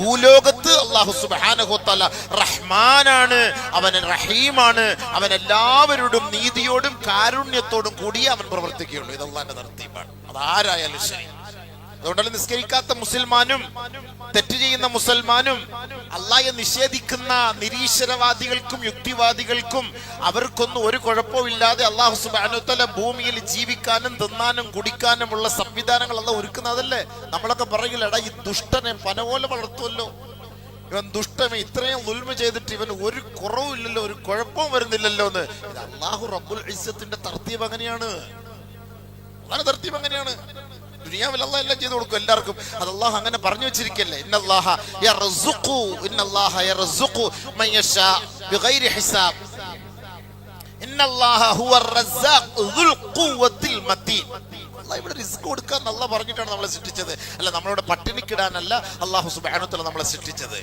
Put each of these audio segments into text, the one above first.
ഭൂലോകത്ത് അല്ലാഹു സുബ്ഹാനഹു വ തആല റഹ്മാനാണ്, അവൻ റഹീമാണ്, അവൻ എല്ലാവരോടും നീതിയോടും കാരുണ്യത്തോടും കൂടി അവൻ പ്രവർത്തിക്കുകയുള്ളൂ. ഇത് അല്ലാഹുവിന്റെ തർത്തീബാണ്. അതാരായാലും ശരി. അതുകൊണ്ടല്ല നിസ്കരിക്കാത്ത മുസൽമാനും തെറ്റ് ചെയ്യുന്ന മുസൽമാനും അല്ലാഹയെ നിഷേധിക്കുന്ന നിരീശ്വരവാദികൾക്കും യുക്തിവാദികൾക്കും അവർക്കൊന്നും ഒരു കുഴപ്പമില്ലാതെ അല്ലാഹു സുബ്ഹാനഹു വ തആല ഭൂമിയിൽ ജീവിക്കാനും തിന്നാനും കുടിക്കാനുമുള്ള സംവിധാനങ്ങൾ അല്ലാഹു ഒരുക്കുന്നതല്ലേ. നമ്മളൊക്കെ പറയില്ലടാ, ഈ ദുഷ്ടനെ പന പോലെ വളർത്തുമല്ലോ, ഇവൻ ദുഷ്ടമേ, ഇത്രയും ദുൽമ ചെയ്തിട്ട് ഇവൻ ഒരു കുറവില്ലല്ലോ, ഒരു കുഴപ്പവും വരുന്നില്ലല്ലോ എന്ന്. ഇത് അല്ലാഹു റബ്ബുൽ ഇസ്സത്തിന്റെ തർത്തീബ് അങ്ങനെയാണ്. അതാണ് തർത്തീബ് അങ്ങനെയാണ്. ദുനിയാവിൽ അല്ലാഹ് എല്ലാം ചെയ്തു കൊടുക്കും എല്ലാവർക്കും. അത് അല്ലാഹു അങ്ങനെ പറഞ്ഞു വെച്ചിരിക്കല്ലേ. ഇന്നല്ലാഹ യർസുഖു മൻ യശാ ബിഗൈരി ഹിസാബ്. ഇന്നല്ലാഹ ഹുവർ റസ്സാഖ് ദുൽ ഖുവ്വത്തിൽ മതീൻ. അല്ലാഹ് ഇവിടെ റിസ്ക് കൊടുക്കാൻ അല്ലാഹ് പറഞ്ഞിട്ടാണ് നമ്മളെ സൃഷ്ടിച്ചത്. അല്ല, നമ്മളോട് പട്ടിണിക്കിടാനല്ല അല്ലാഹു സുബ്ഹാനഹു വ തആല നമ്മളെ സൃഷ്ടിച്ചത്.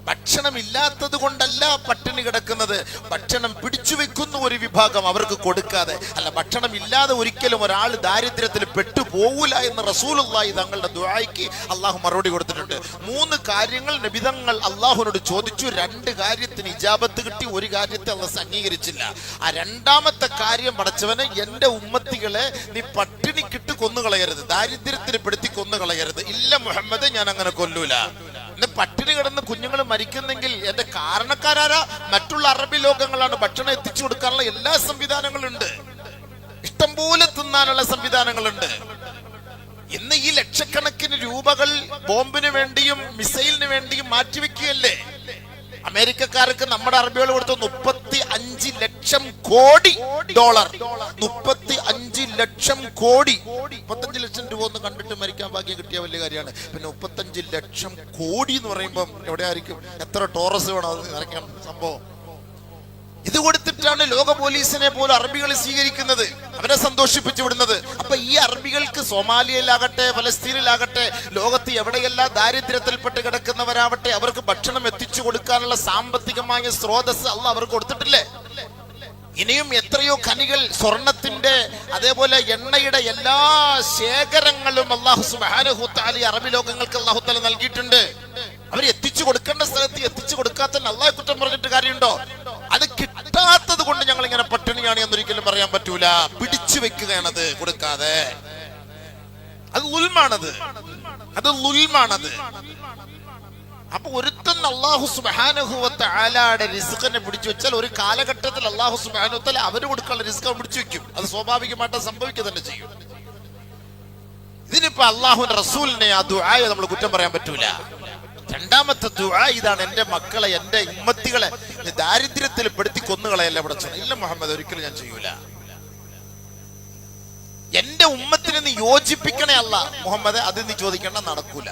ഭക്ഷണം ഇല്ലാത്തത് കൊണ്ടല്ല പട്ടിണി കിടക്കുന്നത്. ഭക്ഷണം പിടിച്ചു വെക്കുന്ന ഒരു വിഭാഗം അവർക്ക് കൊടുക്കാതെ. അല്ല, ഭക്ഷണം ഇല്ലാതെ ഒരിക്കലും ഒരാൾ ദാരിദ്ര്യത്തിൽ പെട്ടുപോകൂല എന്ന് റസൂലുള്ളാഹി തങ്ങളുടെ ദുആയ്ക്ക് അല്ലാഹു മറുപടി കൊടുത്തിട്ടുണ്ട്. 3 കാര്യങ്ങൾ നബിതങ്ങൾ അല്ലാഹുവിനോട് ചോദിച്ചു. 2 കാര്യത്തിന് ഇജാബത്ത് കിട്ടി, 1 കാര്യത്തെ അല്ലാഹു അംഗീകരിച്ചില്ല. ആ 2ാമത്തെ കാര്യം, പടച്ചവനെ, എന്റെ ഉമ്മത്തികളെ നീ പട്ടിണിക്കിട്ട് കൊന്നുകളയരുത്, ദാരിദ്ര്യത്തിന് പെടുത്തി കൊന്നുകളയരുത്. ഇല്ല മുഹമ്മദ്, ഞാൻ അങ്ങനെ കൊല്ലൂല. പട്ടിണി കിടന്ന് കുഞ്ഞുങ്ങൾ മരിക്കുന്നെങ്കിൽ എന്റെ കാരണക്കാരാരാ? മറ്റുള്ള അറബി ലോകങ്ങളാണ്. ഭക്ഷണം എത്തിച്ചു കൊടുക്കാനുള്ള എല്ലാ സംവിധാനങ്ങളുണ്ട്, ഇഷ്ടംപോലെ തിന്നാനുള്ള സംവിധാനങ്ങളുണ്ട്. ഇന്ന് ഈ ലക്ഷക്കണക്കിന് രൂപകൾ ബോംബിന് വേണ്ടിയും മിസൈലിന് വേണ്ടിയും മാറ്റിവെക്കുകയല്ലേ. അമേരിക്കക്കാർക്ക് നമ്മുടെ അറബികൾ കൊടുത്ത 35 ലക്ഷം കോടി ഡോളർ. 35 ലക്ഷം കോടി. 35 ലക്ഷം രൂപ ഒന്ന് കണ്ടിട്ട് മരിക്കാൻ ഭാഗ്യം കിട്ടിയ വലിയ കാര്യമാണ്. പിന്നെ 35 ലക്ഷം കോടി എന്ന് പറയുമ്പം എവിടെയായിരിക്കും? എത്ര ടോറസ് വേണം അത് നിറയ്ക്കാൻ സംഭവം? ഇത് കൊടുത്തിട്ടാണ് ലോക പോലീസിനെ പോലും അറബികൾ സ്വീകരിക്കുന്നത്, അവരെ സന്തോഷിപ്പിച്ചു വിടുന്നത്. അപ്പൊ ഈ അറബികൾക്ക് സോമാലിയയിലാകട്ടെ, ഫലസ്തീനിലാകട്ടെ, ലോകത്ത് എവിടെയെല്ലാം ദാരിദ്ര്യത്തിൽപ്പെട്ട് കിടക്കുന്നവരാവട്ടെ, അവർക്ക് ഭക്ഷണം എത്തിച്ചു കൊടുക്കാനുള്ള സാമ്പത്തികമായ സ്രോതസ് അല്ലാഹ് അവർക്ക് കൊടുത്തിട്ടില്ലേ? ഇനിയും എത്രയോ ഖനികൾ, സ്വർണത്തിന്റെ അതേപോലെ എണ്ണയുടെ എല്ലാ ശേഖരങ്ങളും അല്ലാഹു സുബ്ഹാനഹു വ തആല അറബി ലോകങ്ങൾക്ക് അല്ലാഹു തആല നൽകിയിട്ടുണ്ട്. അവർ എത്തിച്ചു കൊടുക്കേണ്ട സ്ഥലത്ത് എത്തിച്ചു കൊടുക്കാത്ത അല്ലാഹു കുറ്റം പറഞ്ഞിട്ട് കാര്യമുണ്ടോ? അത് കിട്ടാത്തത് കൊണ്ട് ഞങ്ങൾ ഇങ്ങനെ പട്ടിണിയാണ് എന്നൊരിക്കലും പറയാൻ പറ്റൂല. പിടിച്ചു വെക്കുകയാണത് കൊടുക്കാതെ. അത് ഉൽമാണത്, അത് ഉൽമാണത്. അപ്പൊ ഒരുത്തൻ അല്ലാഹു സുബ്ഹാനഹു വ തആലയുടെ റിസ്ഖിനെ പിടിച്ചു വെച്ചാൽ ഒരു കാലഘട്ടത്തിൽ അല്ലാഹു സുബ്ഹാനഹു വ തആല അവര് കൊടുക്കാനുള്ള റിസ്ക് പിടിച്ചു വെക്കും. അത് സ്വാഭാവികമായിട്ട് സംഭവിക്കുക തന്നെ ചെയ്യും. ഇതിനിപ്പോ അല്ലാഹുവിന്റെ റസൂലിനെ ആ ദുആയെ നമ്മൾ കുറ്റം പറയാൻ പറ്റൂല. 2ാമത്തെ ദുആ ഇതാണ്: എന്റെ മക്കളെ, എന്റെ ഉമ്മത്തികളെ ദാരിദ്ര്യത്തിൽ പെടുത്തി കൊന്നുകളയല്ല പടച്ചോനെ. ഇല്ല മുഹമ്മദ്, ഒരിക്കലും ഞാൻ ചെയ്യൂല. എന്റെ ഉമ്മത്തിനെ നീ യോജിപ്പിക്കണേ അല്ല മുഹമ്മദ്, അത് നീ ചോദിക്കേണ്ട, നടക്കൂല.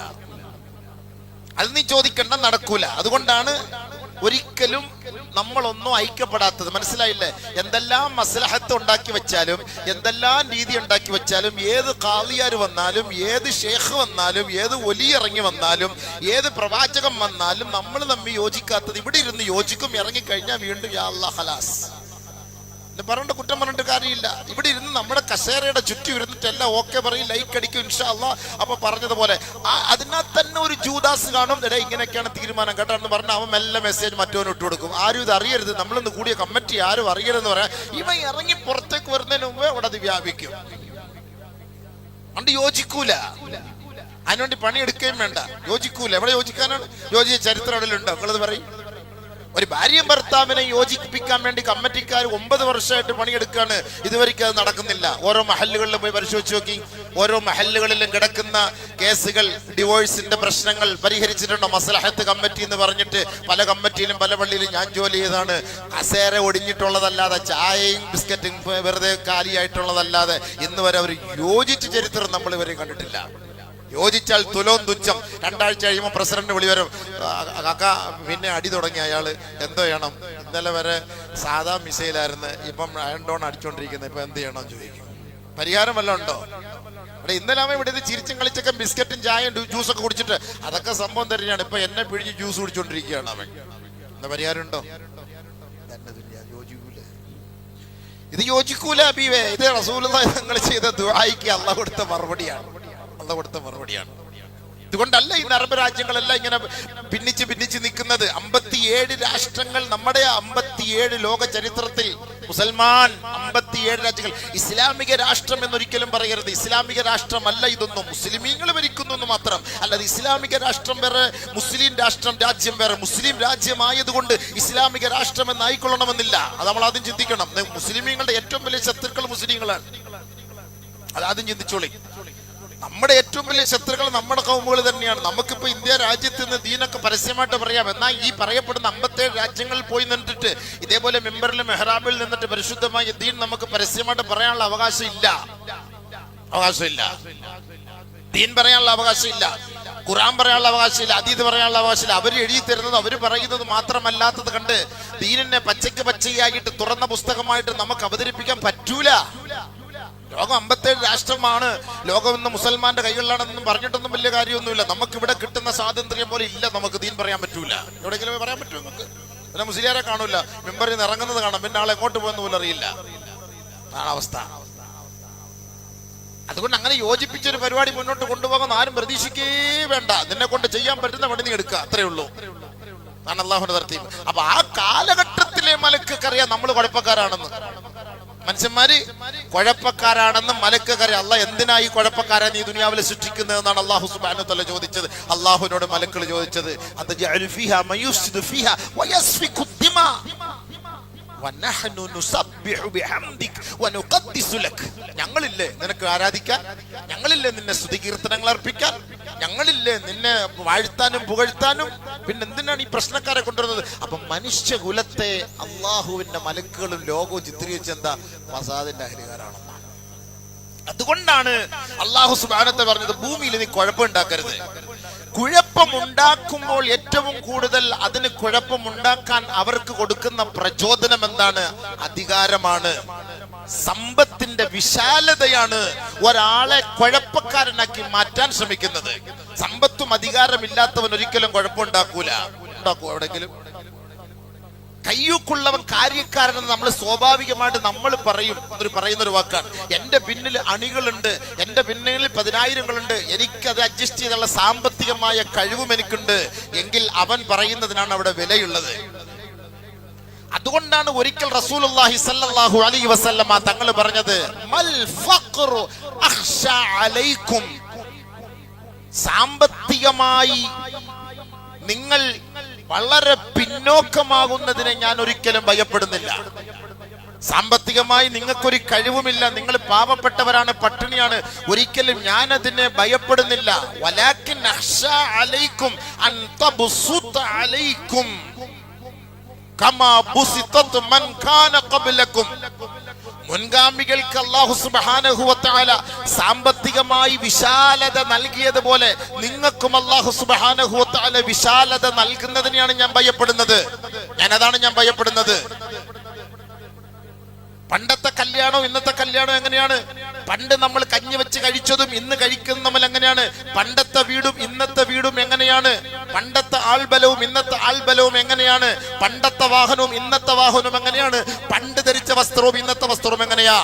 അത് നീ ചോദിക്കേണ്ട, നടക്കൂല. അതുകൊണ്ടാണ് ഒരിക്കലും നമ്മളൊന്നും ഐക്യപ്പെടാത്തത്. മനസ്സിലായില്ലേ? എന്തെല്ലാം മസ്ലഹത്ത് ഉണ്ടാക്കി വെച്ചാലും, എന്തെല്ലാം രീതി ഉണ്ടാക്കി വെച്ചാലും, ഏത് ഖാദിയാർ വന്നാലും, ഏത് ഷേഖ് വന്നാലും, ഏത് ഒലി ഇറങ്ങി വന്നാലും, ഏത് പ്രവാചകൻ വന്നാലും നമ്മൾ തമ്മിൽ യോജിക്കാത്തത്. ഇവിടെ ഇരുന്ന് യോജിക്കും, ഇറങ്ങിക്കഴിഞ്ഞാൽ വീണ്ടും യാ അല്ലാഹ് ഖലാസ് പറഞ്ഞിട്ട് കുറ്റം പറഞ്ഞിട്ട് കാര്യമില്ല. ഇവിടെ ഇരുന്ന് നമ്മുടെ കസേരയുടെ ചുറ്റും ഇരുന്നിട്ട് എല്ലാം ഓക്കെ പറയും, ലൈക്ക് അടിക്കും, ഇൻഷാ അല്ലാഹ്. അപ്പൊ പറഞ്ഞതുപോലെ അതിനകത്ത് തന്നെ ഒരു ജൂദാസ് കാണും. ഇടേ ഇങ്ങനെയൊക്കെയാണ് തീരുമാനം കേട്ടോ എന്ന് പറഞ്ഞാൽ അവൻ മെല്ലെ മെസ്സേജ് മറ്റവന് ഇട്ട് കൊടുക്കും. ആരും ഇത് അറിയരുത്, നമ്മളിന്ന് കൂടിയ കമ്മിറ്റി ആരും അറിയരുതെന്ന് പറയാം. ഇവൻ ഇറങ്ങി പുറത്തേക്ക് വരുന്നതിന് മുമ്പേ അവിടെ അത് വ്യാപിക്കും. അതുകൊണ്ട് യോജിക്കൂല, അതിനുവേണ്ടി പണിയെടുക്കുകയും വേണ്ട. യോജിക്കൂല. എവിടെ യോജിക്കാനാണ്? യോജിച്ച ചരിത്രം അവിടെ ഉണ്ടോ? നിങ്ങളത് പറയും. ഒരു ഭാര്യയും ഭർത്താവിനെ യോജിപ്പിക്കാൻ വേണ്ടി കമ്മിറ്റിക്കാർ 9 വർഷമായിട്ട് പണിയെടുക്കുകയാണ്. ഇതുവരെയ്ക്ക് അത് നടക്കുന്നില്ല. ഓരോ മഹല്ലുകളിലും പോയി പരിശോധിച്ച് നോക്കി. ഓരോ മഹല്ലുകളിലും കിടക്കുന്ന കേസുകൾ, ഡിവോഴ്സിന്റെ പ്രശ്നങ്ങൾ പരിഹരിച്ചിട്ടുണ്ടോ? മസ്ലഹത്ത് കമ്മിറ്റി എന്ന് പറഞ്ഞിട്ട് പല കമ്മിറ്റിയിലും പല പള്ളിയിലും ഞാൻ ജോലി ചെയ്താണ്. കസേര ഒടിഞ്ഞിട്ടുള്ളതല്ലാതെ, ചായയും ബിസ്ക്കറ്റും വെറുതെ കാലിയായിട്ടുള്ളതല്ലാതെ ഇന്ന് വരെ അവർ യോജിച്ച ചരിത്രം നമ്മൾ ഇവരെ കണ്ടിട്ടില്ല. യോജിച്ചാൽ തുലോം തുച്ഛം. 2 ആഴ്ച കഴിയുമ്പോൾ പ്രസിഡന്റ് വിളി വരും, കാക്ക പിന്നെ അടി തുടങ്ങി അയാള്, എന്തോ ചെയ്യണം? ഇന്നലെ വരെ സാധാ മിസൈലായിരുന്നു, ഇപ്പം അയൺ ഡോൺ അടിച്ചോണ്ടിരിക്കുന്നത്, ഇപ്പൊ എന്ത് ചെയ്യണം ചോദിക്കും. പരിഹാരം വല്ലതും ഉണ്ടോ? അവിടെ ഇന്നലെ അവൻ ഇവിടെ ചിരിച്ചും കളിച്ചൊക്കെ ബിസ്ക്കറ്റും ചായയും ജ്യൂസൊക്കെ കുടിച്ചിട്ട് അതൊക്കെ സംഭവം തന്നെയാണ്. ഇപ്പൊ എന്നെ പിഴിഞ്ഞ് ജ്യൂസ് കുടിച്ചോണ്ടിരിക്കുകയാണ് അവൻ. എന്താ പരിഹാരം ഉണ്ടോ? ഇത് യോജിക്കൂല ഹബീബേ. ഇത് റസൂലുള്ളാഹി തങ്ങൾ ചെയ്ത ദുആയ്ക്ക് അല്ലാഹു കൊടുത്ത മറുപടിയാണ്. അല്ലാഹു കൊടുത്ത മറുപടിയാണ്. അതുകൊണ്ടല്ല ഈ അറബ് രാജ്യങ്ങളെല്ലാം ഇങ്ങനെ ഭിന്നിച്ച് നിൽക്കുന്നത്. 57 രാഷ്ട്രങ്ങൾ നമ്മുടെ 57 ലോക ചരിത്രത്തിൽ മുസൽമാൻ 57 രാജ്യങ്ങൾ. ഇസ്ലാമിക രാഷ്ട്രം എന്നൊരിക്കലും പറയരുത്. ഇസ്ലാമിക രാഷ്ട്രമല്ല ഇതൊന്നും. മുസ്ലിമീങ്ങൾ ഭരിക്കുന്നു എന്ന് മാത്രം. അല്ലാതെ ഇസ്ലാമിക രാഷ്ട്രം വേറെ, മുസ്ലിം രാജ്യം വേറെ. മുസ്ലിം രാജ്യമായതുകൊണ്ട് ഇസ്ലാമിക രാഷ്ട്രം എന്നായിക്കൊള്ളണമെന്നില്ല. അത് നമ്മൾ ആദ്യം ചിന്തിക്കണം. മുസ്ലിമീങ്ങളുടെ ഏറ്റവും വലിയ ശത്രുക്കൾ മുസ്ലിങ്ങളാണ്. അതാദ്യം ചിന്തിച്ചോളി. നമ്മുടെ ഏറ്റവും വലിയ ശത്രുക്കൾ നമ്മുടെ കൗമുകൾ തന്നെയാണ്. നമുക്കിപ്പോ ഇന്ത്യ രാജ്യത്ത് നിന്ന് ദീനൊക്കെ പരസ്യമായിട്ട് പറയാം. എന്നാൽ ഈ പറയപ്പെടുന്ന 57 രാജ്യങ്ങളിൽ പോയി നിന്നിട്ട് ഇതേപോലെ മെമ്പറിലും മെഹ്റാബിൽ നിന്നിട്ട് പരിശുദ്ധമായ ദീൻ നമുക്ക് പരസ്യമായിട്ട് പറയാനുള്ള അവകാശമില്ല. ദീൻ പറയാനുള്ള അവകാശമില്ല, ഖുർആൻ പറയാനുള്ള അവകാശമില്ല, ഹദീസ് പറയാനുള്ള അവകാശമില്ല. അവർ എഴുതി തരുന്നത്, അവർ പറയുന്നത് മാത്രമല്ലാത്തത് കണ്ട് ദീനിനെ പച്ചയായിട്ട് തുറന്ന പുസ്തകമായിട്ട് നമുക്ക് അവതരിപ്പിക്കാൻ പറ്റൂല. ലോകം 57 രാഷ്ട്രമാണ്, ലോകം ഇന്ന് മുസൽമാന്റെ കൈകളിലാണെന്നും പറഞ്ഞിട്ടൊന്നും വലിയ കാര്യമൊന്നുമില്ല. നമുക്ക് ഇവിടെ കിട്ടുന്ന സ്വാതന്ത്ര്യം പോലെ ഇല്ല. നമുക്ക് ദീൻ പറയാൻ പറ്റൂല. എവിടെയെങ്കിലും പറയാൻ പറ്റുമോ നമുക്ക്? പിന്നെ മുസ്ലിയാരെ കാണൂല, മെമ്പറിൽ നിന്ന് ഇറങ്ങുന്നത് കാണാം, പിന്നെ ആളെ എങ്ങോട്ട് പോകുന്ന പോലും അറിയില്ല. അതാണ് അവസ്ഥ. അതുകൊണ്ട് അങ്ങനെ യോജിപ്പിച്ചൊരു പരിപാടി മുന്നോട്ട് കൊണ്ടുപോകാൻ ആരും പ്രതീക്ഷിക്കേ വേണ്ട. നിന്നെ കൊണ്ട് ചെയ്യാൻ പറ്റുന്ന പണി നീ എടുക്കുക, അത്രേ ഉള്ളൂ. ആണ് അള്ളാഹുവിന്റെ തർത്തീബ്. അപ്പൊ ആ കാലഘട്ടത്തിലെ മലക്കറിയാം നമ്മൾ കുഴപ്പക്കാരാണെന്ന്. മനുഷ്യന്മാര് കുഴപ്പക്കാരാണെന്ന് മലക്കറിയാം. അള്ളാഹ് എന്തിനാ ഈ കുഴപ്പക്കാരെ നീ ദുനിയാവിൽ സൃഷ്ടിക്കുന്നത് എന്നാണ് അള്ളാഹു സുബ്ഹാനഹു വ തആല ചോദിച്ചത്. അള്ളാഹുവിനോട് മലക്കൾ ചോദിച്ചത്, അതജഅലു ഫീഹാ മയുഫ്സിദു ഫീഹാ വയസ്ഫികു ദിമാ വനഹ്നു നുസബ്ബിഹു ബിഹംദിക വനുഖദ്ദിസു ലക. ഞങ്ങളില്ലേ നിനക്ക് ആരാധിക്കാൻ, ഞങ്ങളില്ലേ നിന്നെ സ്തുതികീർത്തനങ്ങൾ അർപ്പിക്കാൻ, ഞങ്ങളില്ലേ നിന്നെ വാഴ്ത്താനും പുകഴ്ത്താനും, പിന്നെ എന്തിനാണ് ഈ പ്രശ്നക്കാരെ കൊണ്ടുവരുന്നത്? അപ്പൊ മനുഷ്യകുലത്തെ അള്ളാഹുവിന്റെ മലക്കുകളും ലോകവും ചിത്രീകരിച്ച് എന്താ ഫസാദിന്റെ അഹ്ലുകാരാണെന്നാണ്. അതുകൊണ്ടാണ് അള്ളാഹു സുബ്ഹാനഹു വ തആല പറഞ്ഞത്, ഭൂമിയിൽ നീ കുഴപ്പമുണ്ടാക്കരുത്. കുഴപ്പമുണ്ടാക്കുമ്പോൾ ഏറ്റവും കൂടുതൽ അതിന് കുഴപ്പമുണ്ടാക്കാൻ അവർക്ക് കൊടുക്കുന്ന പ്രചോദനം എന്താണ്? അധികാരമാണ്, സമ്പത്തിന്റെ വിശാലതയാണ് ഒരാളെ കുഴപ്പക്കാരനാക്കി മാറ്റാൻ ശ്രമിക്കുന്നത്. സമ്പത്തും അധികാരമില്ലാത്തവൻ ഒരിക്കലും കുഴപ്പമുണ്ടാക്കൂല. ഉണ്ടാക്കൂ എവിടെങ്കിലും? കയ്യൂക്കുള്ളവൻ കാര്യക്കാരനെന്ന് നമ്മൾ സ്വാഭാവികമായിട്ട് നമ്മൾ പറയുന്നൊരു വാക്കാണ്. എന്റെ പിന്നിൽ അണികളുണ്ട്, എന്റെ പിന്നിൽ 10,000ങ്ങളുണ്ട്, എനിക്കത് അഡ്ജസ്റ്റ് ചെയ്തുള്ള സാമ്പത്തികമായ കഴിവും എനിക്കുണ്ട് എങ്കിൽ അവൻ പറയുന്നതിനാണ് അവിടെ വിലയുള്ളത്. അതുകൊണ്ടാണ് ഒരിക്കൽ റസൂലുള്ളാഹി സ്വല്ലല്ലാഹു അലൈഹി വസല്ലമ തങ്ങൾ പറഞ്ഞത്, മൽ ഫഖ്റു അഖ്ശാ അലൈക്കും. സാമ്പത്തികമായി നിങ്ങൾ വളരെ പിന്നോക്കമാകുന്നതിനെ ഞാൻ ഒരിക്കലും ഭയപ്പെടുന്നില്ല. സാമ്പത്തികമായി നിങ്ങൾക്കൊരു കഴിവുമില്ല, നിങ്ങൾ പാവപ്പെട്ടവരാണ്, പട്ടിണിയാണ്, ഒരിക്കലും ഞാൻ അതിനെ ഭയപ്പെടുന്നില്ല. വലാകിൻ അഖ്ശാ അലൈക്കും അൻ തബ്സുത അലൈക്കും കമാ ബുസിതത് മൻ കാന ഖബ്ലകും. മുൻഗാമികൾക്ക് അല്ലാഹു സുബ്ഹാനഹു വ തആല സാമ്പത്തികമായി വിശാലത നൽകിയതുപോലെ നിങ്ങൾക്കും അല്ലാഹു സുബ്ഹാനഹു വ തആല വിശാലത നൽകുന്നതിനെയാണ് ഞാൻ ഭയപ്പെടുന്നത്. അതാണ് ഞാൻ ഭയപ്പെടുന്നത്. പണ്ടത്തെ കല്യാണവും ഇന്നത്തെ കല്യാണവും എങ്ങനെയാണ്? പണ്ട് നമ്മൾ കഞ്ഞി വെച്ച് കഴിച്ചതും ഇന്ന് കഴിക്കുന്ന നമ്മൾ എങ്ങനെയാണ്? പണ്ടത്തെ വീടും ഇന്നത്തെ വീടും എങ്ങനെയാണ്? പണ്ടത്തെ ആൾബലവും ഇന്നത്തെ ആൾബലവും എങ്ങനെയാണ്? പണ്ടത്തെ വാഹനവും ഇന്നത്തെ വാഹനവും എങ്ങനെയാണ്? പണ്ട് ധരിച്ച വസ്ത്രവും ഇന്നത്തെ വസ്ത്രവും എങ്ങനെയാ?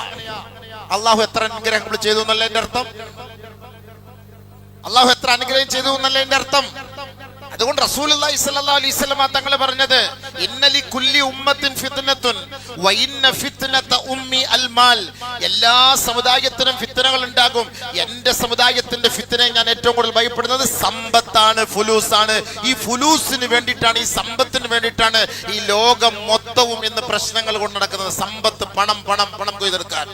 അള്ളാഹു എത്ര അനുഗ്രഹങ്ങൾ ചെയ്തു എന്നല്ല എന്റെ അർത്ഥം. അള്ളാഹു എത്ര അനുഗ്രഹം ചെയ്തു എന്നല്ല എന്റെ അർത്ഥം. അതുകൊണ്ട് റസൂലുള്ളാഹി സ്വല്ലല്ലാഹു അലൈഹി വസല്ലം തങ്ങൾ പറഞ്ഞത്, ഇന്നലി കുല്ലി ഉമ്മത്തിൻ ഫിത്നത്തുൻ വ ഇന്ന ഫിത്നത ഉമ്മി അൽ മാൽ. എല്ലാ സമുദായത്തിനും ഫിത്നകൾ ഉണ്ടാകും. എന്റെ സമുദായത്തിന്റെ ഫിത്നയെ ഞാൻ ഏറ്റവും കൂടുതൽ ഭയപ്പെടുന്നത് സമ്പത്താണ്, ഫുലൂസാണ്. ഈ ഫുലൂസിന് വേണ്ടിയിട്ടാണ്, ഈ സമ്പത്തിന് വേണ്ടിയിട്ടാണ് ഈ ലോകം മൊത്തവും ഇന്ന് പ്രശ്നങ്ങൾ കൊണ്ട് നടക്കുന്നത്. സമ്പത്ത്, പണം പണം പണം കൊയ്തെടുക്കാൻ,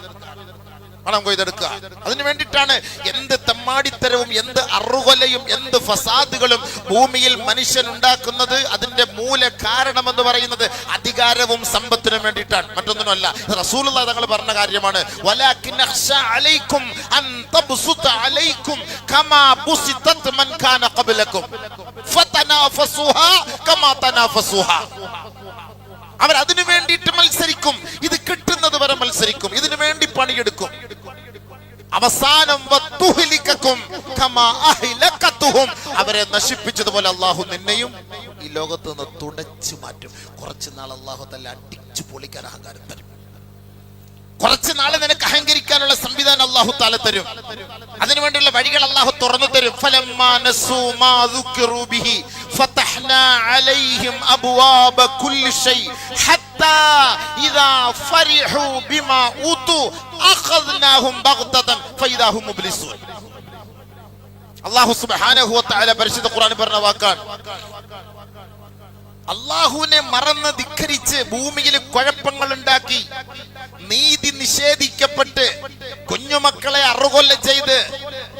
പണം കൊയ്തെടുക്കുക. അതിനു വേണ്ടിയിട്ടാണ് എന്ത് തെമ്മാടിത്തരവും എന്ത് അറുകൊലയും എന്ത് ഫസാദുകളും ഭൂമിയിൽ മനുഷ്യൻ ഉണ്ടാക്കുന്നത്. അതിന്റെ മൂല കാരണമെന്ന് പറയുന്നത് അധികാരവും സമ്പത്തിനും വേണ്ടിയിട്ടാണ്, മറ്റൊന്നിനുമല്ല. റസൂലുള്ളാഹി തങ്ങൾ പറഞ്ഞ കാര്യമാണ്, വലാകിൻ അഖ്ശാ അലൈക്കും അൻ തബ്സുത അലൈക്കും കമാ ബുസിതത് മൻ കാന ഖബ്ലകും ഫതനാഫസുഹാ കമാ തനാഫസുഹാ. അവർ അതിനു വേണ്ടിയിട്ട് മത്സരിക്കും, ഇത് കിട്ടുന്നത് വരെ മത്സരിക്കും, ഇതിനു വേണ്ടി പണിയെടുക്കും. അവസാനം അവരെ നശിപ്പിച്ചതുപോലെ അള്ളാഹു നിന്നെയും ഈ ലോകത്ത് നിന്ന് തുടച്ചു മാറ്റും. കുറച്ചു നാൾ അള്ളാഹു തആല അടിച്ചു പൊളിക്കാൻ അഹങ്കാരം തരും. കുറച്ച് നാളെ നിനക്ക് അഹങ്കരിക്കാനുള്ള സംവിധാനം അല്ലാഹു തആല തരും. അതിനുവേണ്ടിയുള്ള വഴികൾ അല്ലാഹു തുറന്നു തരും. ഫലമ്മാ നസൂ മാ ദുക്കിറു ബിഹി ഫതഹ്നാ അലൈഹിം അബ്വാബ കുല്ലി ഷൈ ഹത്താ ഇദാ ഫരിഹു ബിമാ ഊതു അഖദ്നാഹും ബഗ്തതൻ ഫഇദാ ഹും മുബ്ലിസൂൻ. അല്ലാഹു സുബ്ഹാനഹു വ തആല പരിശുദ്ധ ഖുർആനിൽ പറഞ്ഞ വാക്കാണ്. അല്ലാഹുവിനെ മറന്ന് ധിക്കരിച്ച് ഭൂമിയിൽ കുഴപ്പങ്ങൾ ഉണ്ടാക്കി, നീതി നിഷേധിക്കപ്പെട്ട്, കുഞ്ഞുമക്കളെ അറുകൊല ചെയ്ത്,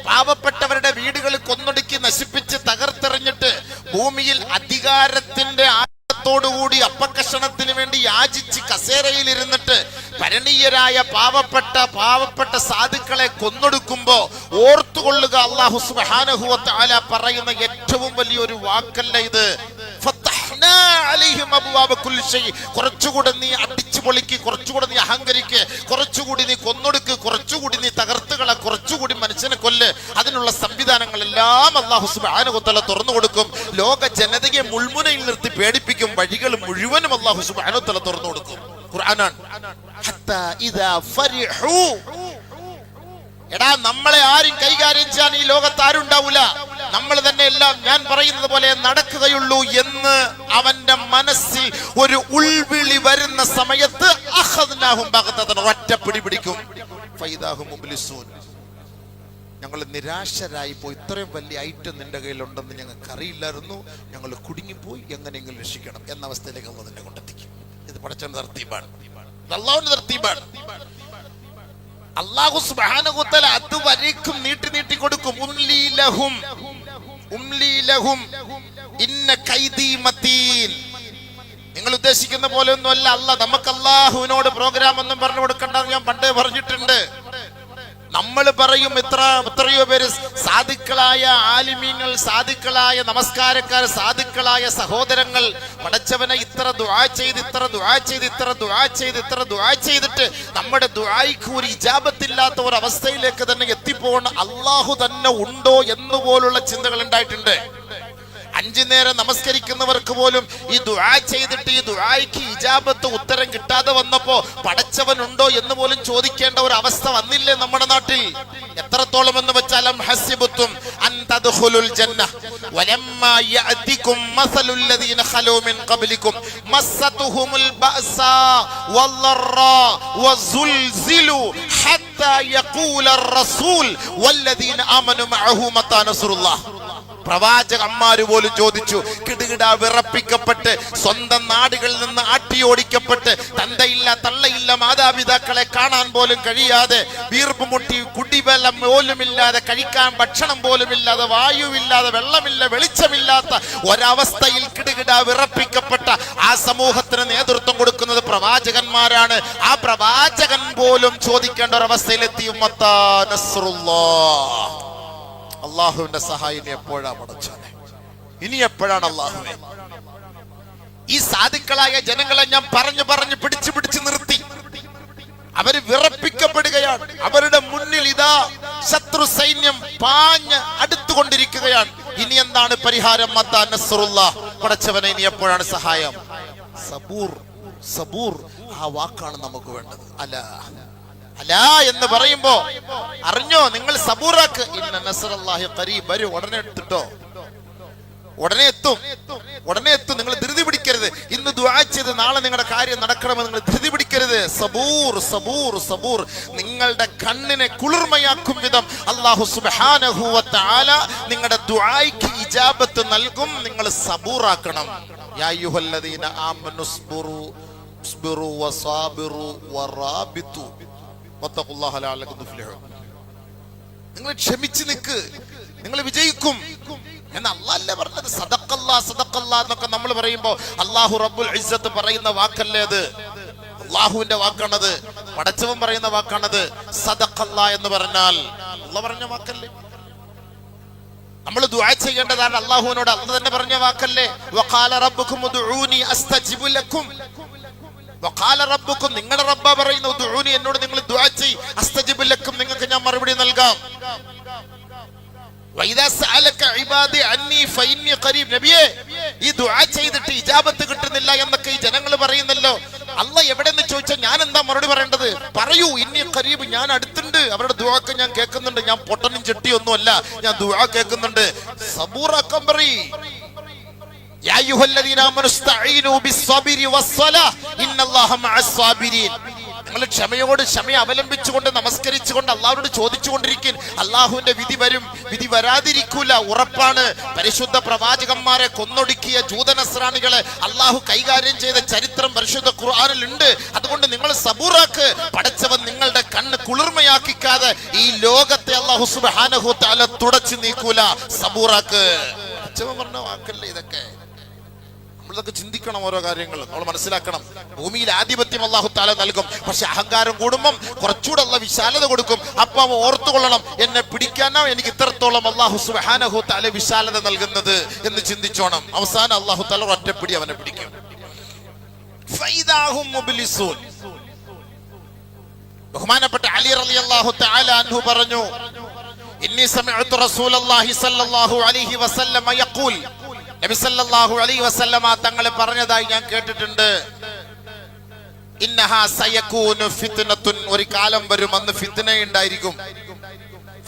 പാവപ്പെട്ടവരുടെ വീടുകൾ കൊന്നൊടുക്കി നശിപ്പിച്ച് തകർത്തെറിഞ്ഞിട്ട് ഭൂമിയിൽ അധികാരത്തിന്റെ ആഴത്തോടുകൂടി അപ്പക്കഷണത്തിന് വേണ്ടി യാചിച്ച് കസേരയിൽ ഇരുന്നിട്ട് ഭരണീയരായ പാവപ്പെട്ട സാധുക്കളെ കൊന്നൊടുക്കുമ്പോ ഓർത്തുകൊള്ളുക, അല്ലാഹു സുബ്ഹാനഹു വ തആല പറയുന്ന ഏറ്റവും വലിയൊരു വാക്കല്ല ഇത്. കുറച്ചുകൂടെ നീ അടിച്ചു പൊളിക്ക്, കുറച്ചുകൂടെ നീ അഹങ്കരിക്ക്, കുറച്ചുകൂടി നീ കൊന്നൊടുക്ക്, കുറച്ചുകൂടി നീ തകർത്തുകള, കുറച്ചുകൂടി മനുഷ്യനെ കൊല്ല്. അതിനുള്ള സംവിധാനങ്ങളെല്ലാം അല്ലാഹു സുബ്ഹാനഹു വ തആല തുറന്നു കൊടുക്കും. ലോക ജനതയെ മുൾമുനയിൽ നിർത്തി പേടിപ്പിക്കും. വഴികൾ മുഴുവനും അല്ലാഹു സുബ്ഹാനഹു വ തആല തുറന്നു കൊടുക്കും. ഖുർആനാണ്. ഹത്താ ഇദാ ഫരിഹു. എടാ, നമ്മളെ ആരും കൈകാര്യം ചെയ്യാൻ ഈ ലോകത്ത് ആരും ഉണ്ടാവൂല, നമ്മൾ തന്നെ എല്ലാം ഞാൻ പറയുന്നത് പോലെ നടക്കുകയുള്ളൂ എന്ന് അവന്റെ മനസ്സിൽ ഒരു ഉൾവിളി വരുന്ന സമയത്ത് അഖദ്നാഹും ബഗ്തതൻ, ഒറ്റ പിടി പിടിക്കും. ഫൈദാഹും മുബ്ലിസൂൻ. ഞങ്ങൾ നിരാശരായി പോയി. ഇത്രയും വലിയ ഐറ്റം നിന്റെ കയ്യിലുണ്ടെന്ന് ഞങ്ങൾക്ക് അറിയില്ലായിരുന്നു, ഞങ്ങൾ കുടുങ്ങിപ്പോയി, എങ്ങനെയെങ്കിലും രക്ഷിക്കണം എന്ന അവസ്ഥയിലേക്ക് അല്ലാഹു നിന്നെ കൊണ്ടെത്തിക്കും. ഇത് പടച്ചവന്റെ തർത്തീബാണ്, അല്ലാഹുവിന്റെ തർത്തീബാണ്. അല്ലാഹു സുബ്ഹാനഹു വ തആല അതുവരേക്കും നീട്ടി കൊടുക്കും. ഉംലി ലഹും ഇന്ന കൈദി മതീൻ. നിങ്ങൾ ഉദ്ദേശിക്കുന്ന പോലെ ഒന്നും അല്ല. നമുക്ക് അല്ലാഹുവിനോട് പ്രോഗ്രാം ഒന്നും പറഞ്ഞു കൊടുക്കണ്ടെന്ന് ഞാൻ പണ്ടേ പറഞ്ഞിട്ടുണ്ട്. നമ്മൾ പറയും, എത്രയോ പേര് സാധുക്കളായ ആലിമീങ്ങൾ, സാധുക്കളായ നമസ്കാരക്കാർ, സാധുക്കളായ സഹോദരങ്ങൾ പടച്ചവനെ ഇത്ര ദുആ ചെയ്തിട്ട് നമ്മുടെ ദുആയ്ക്ക് ഒരു ഇജാബത്തില്ലാത്ത ഒരു അവസ്ഥയിലേക്ക് തന്നെ എത്തിപ്പോകണം. അല്ലാഹു തന്നെ ഉണ്ടോ എന്നുപോലുള്ള ചിന്തകൾ ഉണ്ടായിട്ടുണ്ട്. 5 നേരം നമസ്കരിക്കുന്നവർക്ക് പോലും ഈ ദുആ ചെയ്തിട്ട് ഈ ദുആയ്ക്ക് ഇജാബത്ത് ഉത്തരം കിട്ടാതെ വന്നപ്പോ പടച്ചവനുണ്ടോ എന്ന് പോലും ചോദിക്കേണ്ട ഒരു അവസ്ഥ വന്നില്ലേ നമ്മുടെ നാട്ടിൽ? എത്രത്തോളം എന്ന് വെച്ചാൽ ഹസിബത്തും അൻ തദ്ഖുലുൽ ജന്ന വലമ്മാ യഅതികും മസലുൽ ലദീന ഖലൂ മിൻ ഖബ്ലികും മസ്സതുഹുമുൽ ബഅസാ വല്ലറാ വസുൽസിലു ഹത്താ യഖൂലർ റസൂൽ വല്ലദീന ആമനു മഅഹു മതാ നസ്റുല്ലാഹ്. പ്രവാചകന്മാര് പോലും ചോദിച്ചു, കിടുകിട വിറപ്പിക്കപ്പെട്ട്, സ്വന്തം നാടുകളിൽ നിന്ന് ആട്ടിയോടിക്കപ്പെട്ട്, തന്തയില്ല തള്ളയില്ല മാതാപിതാക്കളെ കാണാൻ പോലും കഴിയാതെ, വീർപ്പ് മുട്ടി, കുടിവെള്ളം പോലുമില്ലാതെ, കഴിക്കാൻ ഭക്ഷണം പോലുമില്ലാതെ, വായുവില്ലാതെ, വെള്ളമില്ല, വെളിച്ചമില്ലാത്ത ഒരവസ്ഥയിൽ കിടുകിട വിറപ്പിക്കപ്പെട്ട ആ സമൂഹത്തിന് നേതൃത്വം കൊടുക്കുന്നത് പ്രവാചകന്മാരാണ്. ആ പ്രവാചകൻ പോലും ചോദിക്കേണ്ട ഒരവസ്ഥയിലെത്തി. ഉമ്മത്താ നസ്റുല്ലാഹ്. അള്ളാഹുവിന്റെ സഹായം ഇനി എപ്പോഴാ പടച്ചോനെ? ഇനി എപ്പോഴാണ് അള്ളാഹുവേ? ഈ സാധുക്കളായ ജനങ്ങളെ ഞാൻ പറഞ്ഞു പിടിച്ചു നിർത്തി. അവര് വിറപ്പിക്കപ്പെടുകയാണ്. അവരുടെ മുന്നിൽ ഇതാ ശത്രു സൈന്യം പാഞ്ഞ് അടുത്തുകൊണ്ടിരിക്കുകയാണ്. ഇനി എന്താണ് പരിഹാരം? മത്താ നസ്റുല്ലാഹ്. പടച്ചവനെ ഇനി എപ്പോഴാണ് സഹായം? സബൂർ. ആ വാക്കാണ് നമുക്ക് വേണ്ടത്. അല എന്ന് പറയുമ്പോ അറിഞ്ഞോ, നിങ്ങൾ സബൂറാക്ക്. ഇന്ന നസ്റല്ലാഹി ഖരീബ്. വരും, ഉടനെ എടുത്തിട്ടോ, ഉടനെ എത്തും. നിങ്ങൾ ധൃതി പിടിക്കരുത്. ഇന്ന് ദുആ ചെയ്ത് നാളെ നിങ്ങളുടെ കാര്യം നടക്കണമെന്ന് നിങ്ങൾ ധൃതി പിടിക്കരുത്. സബൂർ. നിങ്ങളുടെ കണ്ണിനെ കുളിർമയാക്കും വിധം അല്ലാഹു സുബ്ഹാനഹു വ തആല നിങ്ങളുടെ ദുആയ്ക്ക് ഇജാബത്ത് നൽകും. നിങ്ങൾ സബൂറാക്കണം. യാ അയ്യുഹല്ലദീന ആമനു സ്ബിറു വസാബിറു വറാബിതു വത്തഖുല്ലാഹ ലഅല്ലകും തുഫ്ലിഹൂൻ. നിങ്ങൾ ക്ഷമിച്ച് നിൽക്ക്, നിങ്ങൾ വിജയിക്കും എന്ന് അല്ലാഹല്ലേ പറഞ്ഞത്. സദഖല്ലാഹ് എന്നൊക്കെ നമ്മൾ പറയുമ്പോ അല്ലാഹു റബ്ബുൽ ഇസ്സത്ത് പറയുന്ന വാക്കല്ലേ അത്? അല്ലാഹുവിന്റെ വാക്കാണത്, പടച്ചവൻ പറയുന്ന വാക്കാണത്. സദഖല്ലാഹ് എന്ന് പറഞ്ഞാൽ അല്ലാഹ് പറഞ്ഞ വാക്കല്ലേ? നമ്മൾ ദുആ ചെയ്യേണ്ടതാണ് അല്ലാഹുവിനോട്. അല്ലാഹ് തന്നെ പറഞ്ഞ വാക്കല്ലേ? വഖാല റബ്ബുകും ഉദ്ഊനി അസ്തജിബു ലക്കും. വഖാല റബ്ബുക്കും, നിങ്ങളുടെ റബ്ബാ പറയുന്നു, ഉദ്ഊനി, എന്നോട് നിങ്ങൾ ദുആ ചെയ്യ്, അസ്തജിബു ലക്കും, നിങ്ങൾക്ക് ഞാൻ മറുപടി നൽകാം. വഇദാ സഅലക ഇബാദി അന്നി ഫഇന്നി ഖരീബ്. നബിയേ, ഈ ദുആ ചെയ്തിട്ട് ഇജാബത്ത് കിട്ടുന്നില്ല എന്നൊക്കെ ഈ ജനങ്ങൾ പറയുന്നല്ലോ. അല്ലാഹ് എവിടെന്ന് ചോദിച്ചാൽ ഞാൻ എന്താ മറുപടി പറയേണ്ടത്? പറയൂ, ഞാൻ അടുത്തുണ്ട്, അവരുടെ ദുആക്ക് ഞാൻ കേൾക്കുന്നുണ്ട്. ഞാൻ പൊട്ടനും ചെട്ടിയൊന്നുമല്ല, ഞാൻ ദുആ കേൾക്കുന്നുണ്ട്. സബൂറാക്കാൻ പറയ്. യാ അയ്യുഹല്ലദീന ആമനു ഇസ്തഈനു ബിസ്സബ്രി വസ്സലാഹ് ഇന്നല്ലാഹ മഅസ് സാബിരീൻ. നിങ്ങൾ ക്ഷമയെ അവലംബിച്ചുകൊണ്ട് നമസ്കരിച്ചുകൊണ്ട് അള്ളാഹുവിനോട് ചോദിച്ചുകൊണ്ടിരിക്കും. അള്ളാഹുവിന്റെ വിധി വരും, വിധി വരാതിരിക്കൂല, ഉറപ്പാണ്. പരിശുദ്ധ പ്രവാചകന്മാരെ കൊന്നൊടുക്കിയ ജൂതനസ്രാണികളെ അള്ളാഹു കൈകാര്യം ചെയ്ത ചരിത്രം പരിശുദ്ധ ഖുർആനിൽ ഉണ്ട്. അതുകൊണ്ട് നിങ്ങൾ സബൂറാക്ക്. പടച്ചവൻ നിങ്ങളുടെ കണ്ണ് കുളിർമയാക്കിക്കാതെ ഈ ലോകത്തെ അള്ളാഹു സുബ്ഹാനഹു വ തആല തുടച്ചു നീക്കൂല. സബൂറാക്ക്. പടച്ചവൻ പറഞ്ഞ വാക്കല്ലേ ഇതൊക്കെ. നമ്മളൊക്കെ ചിന്തിക്കണം, ഓരോ കാര്യങ്ങൾ നമ്മൾ മനസ്സിലാക്കണം. ഭൂമിയിൽ ആധിപത്യം അല്ലാഹു തആല നൽകും, പക്ഷെ അഹങ്കാരം കൂടുമ്പം കുറച്ചുകൂടെ അല്ലാഹു വിശാലത കൊടുക്കും. അപ്പൊ അവൻ ഓർത്തുകൊള്ളണം, എന്നെ പിടിക്കാനോ എനിക്ക് ഇത്രത്തോളം അല്ലാഹു സുബ്ഹാനഹു വ തആല വിശാലത നൽകുന്നത് എന്ന് ചിന്തിച്ചോണം. അവസാനം അല്ലാഹു തആല ഒറ്റപ്പിടി അവനെ പിടിക്കും. ഫൈദാഹും മുബ്ലിസൂൻ. ബഹുമാനപ്പെട്ട അലി റളിയല്ലാഹു തആല അൻഹു പറഞ്ഞു, ഇന്നി സമിഅതു റസൂലല്ലാഹി സ്വല്ലല്ലാഹു അലൈഹി വസല്ലം യഖൂൽ, നബി സല്ലല്ലാഹു അലൈഹി വസല്ലമ തങ്ങൾ പറഞ്ഞതായി ഞാൻ കേട്ടിട്ടുണ്ട്. ഇന്നഹാ സയകൂനു ഫിത്നത്തുൻ. ഒരു കാലം വരും, അന്ന് ഫിത്ന ഉണ്ടായിരിക്കും,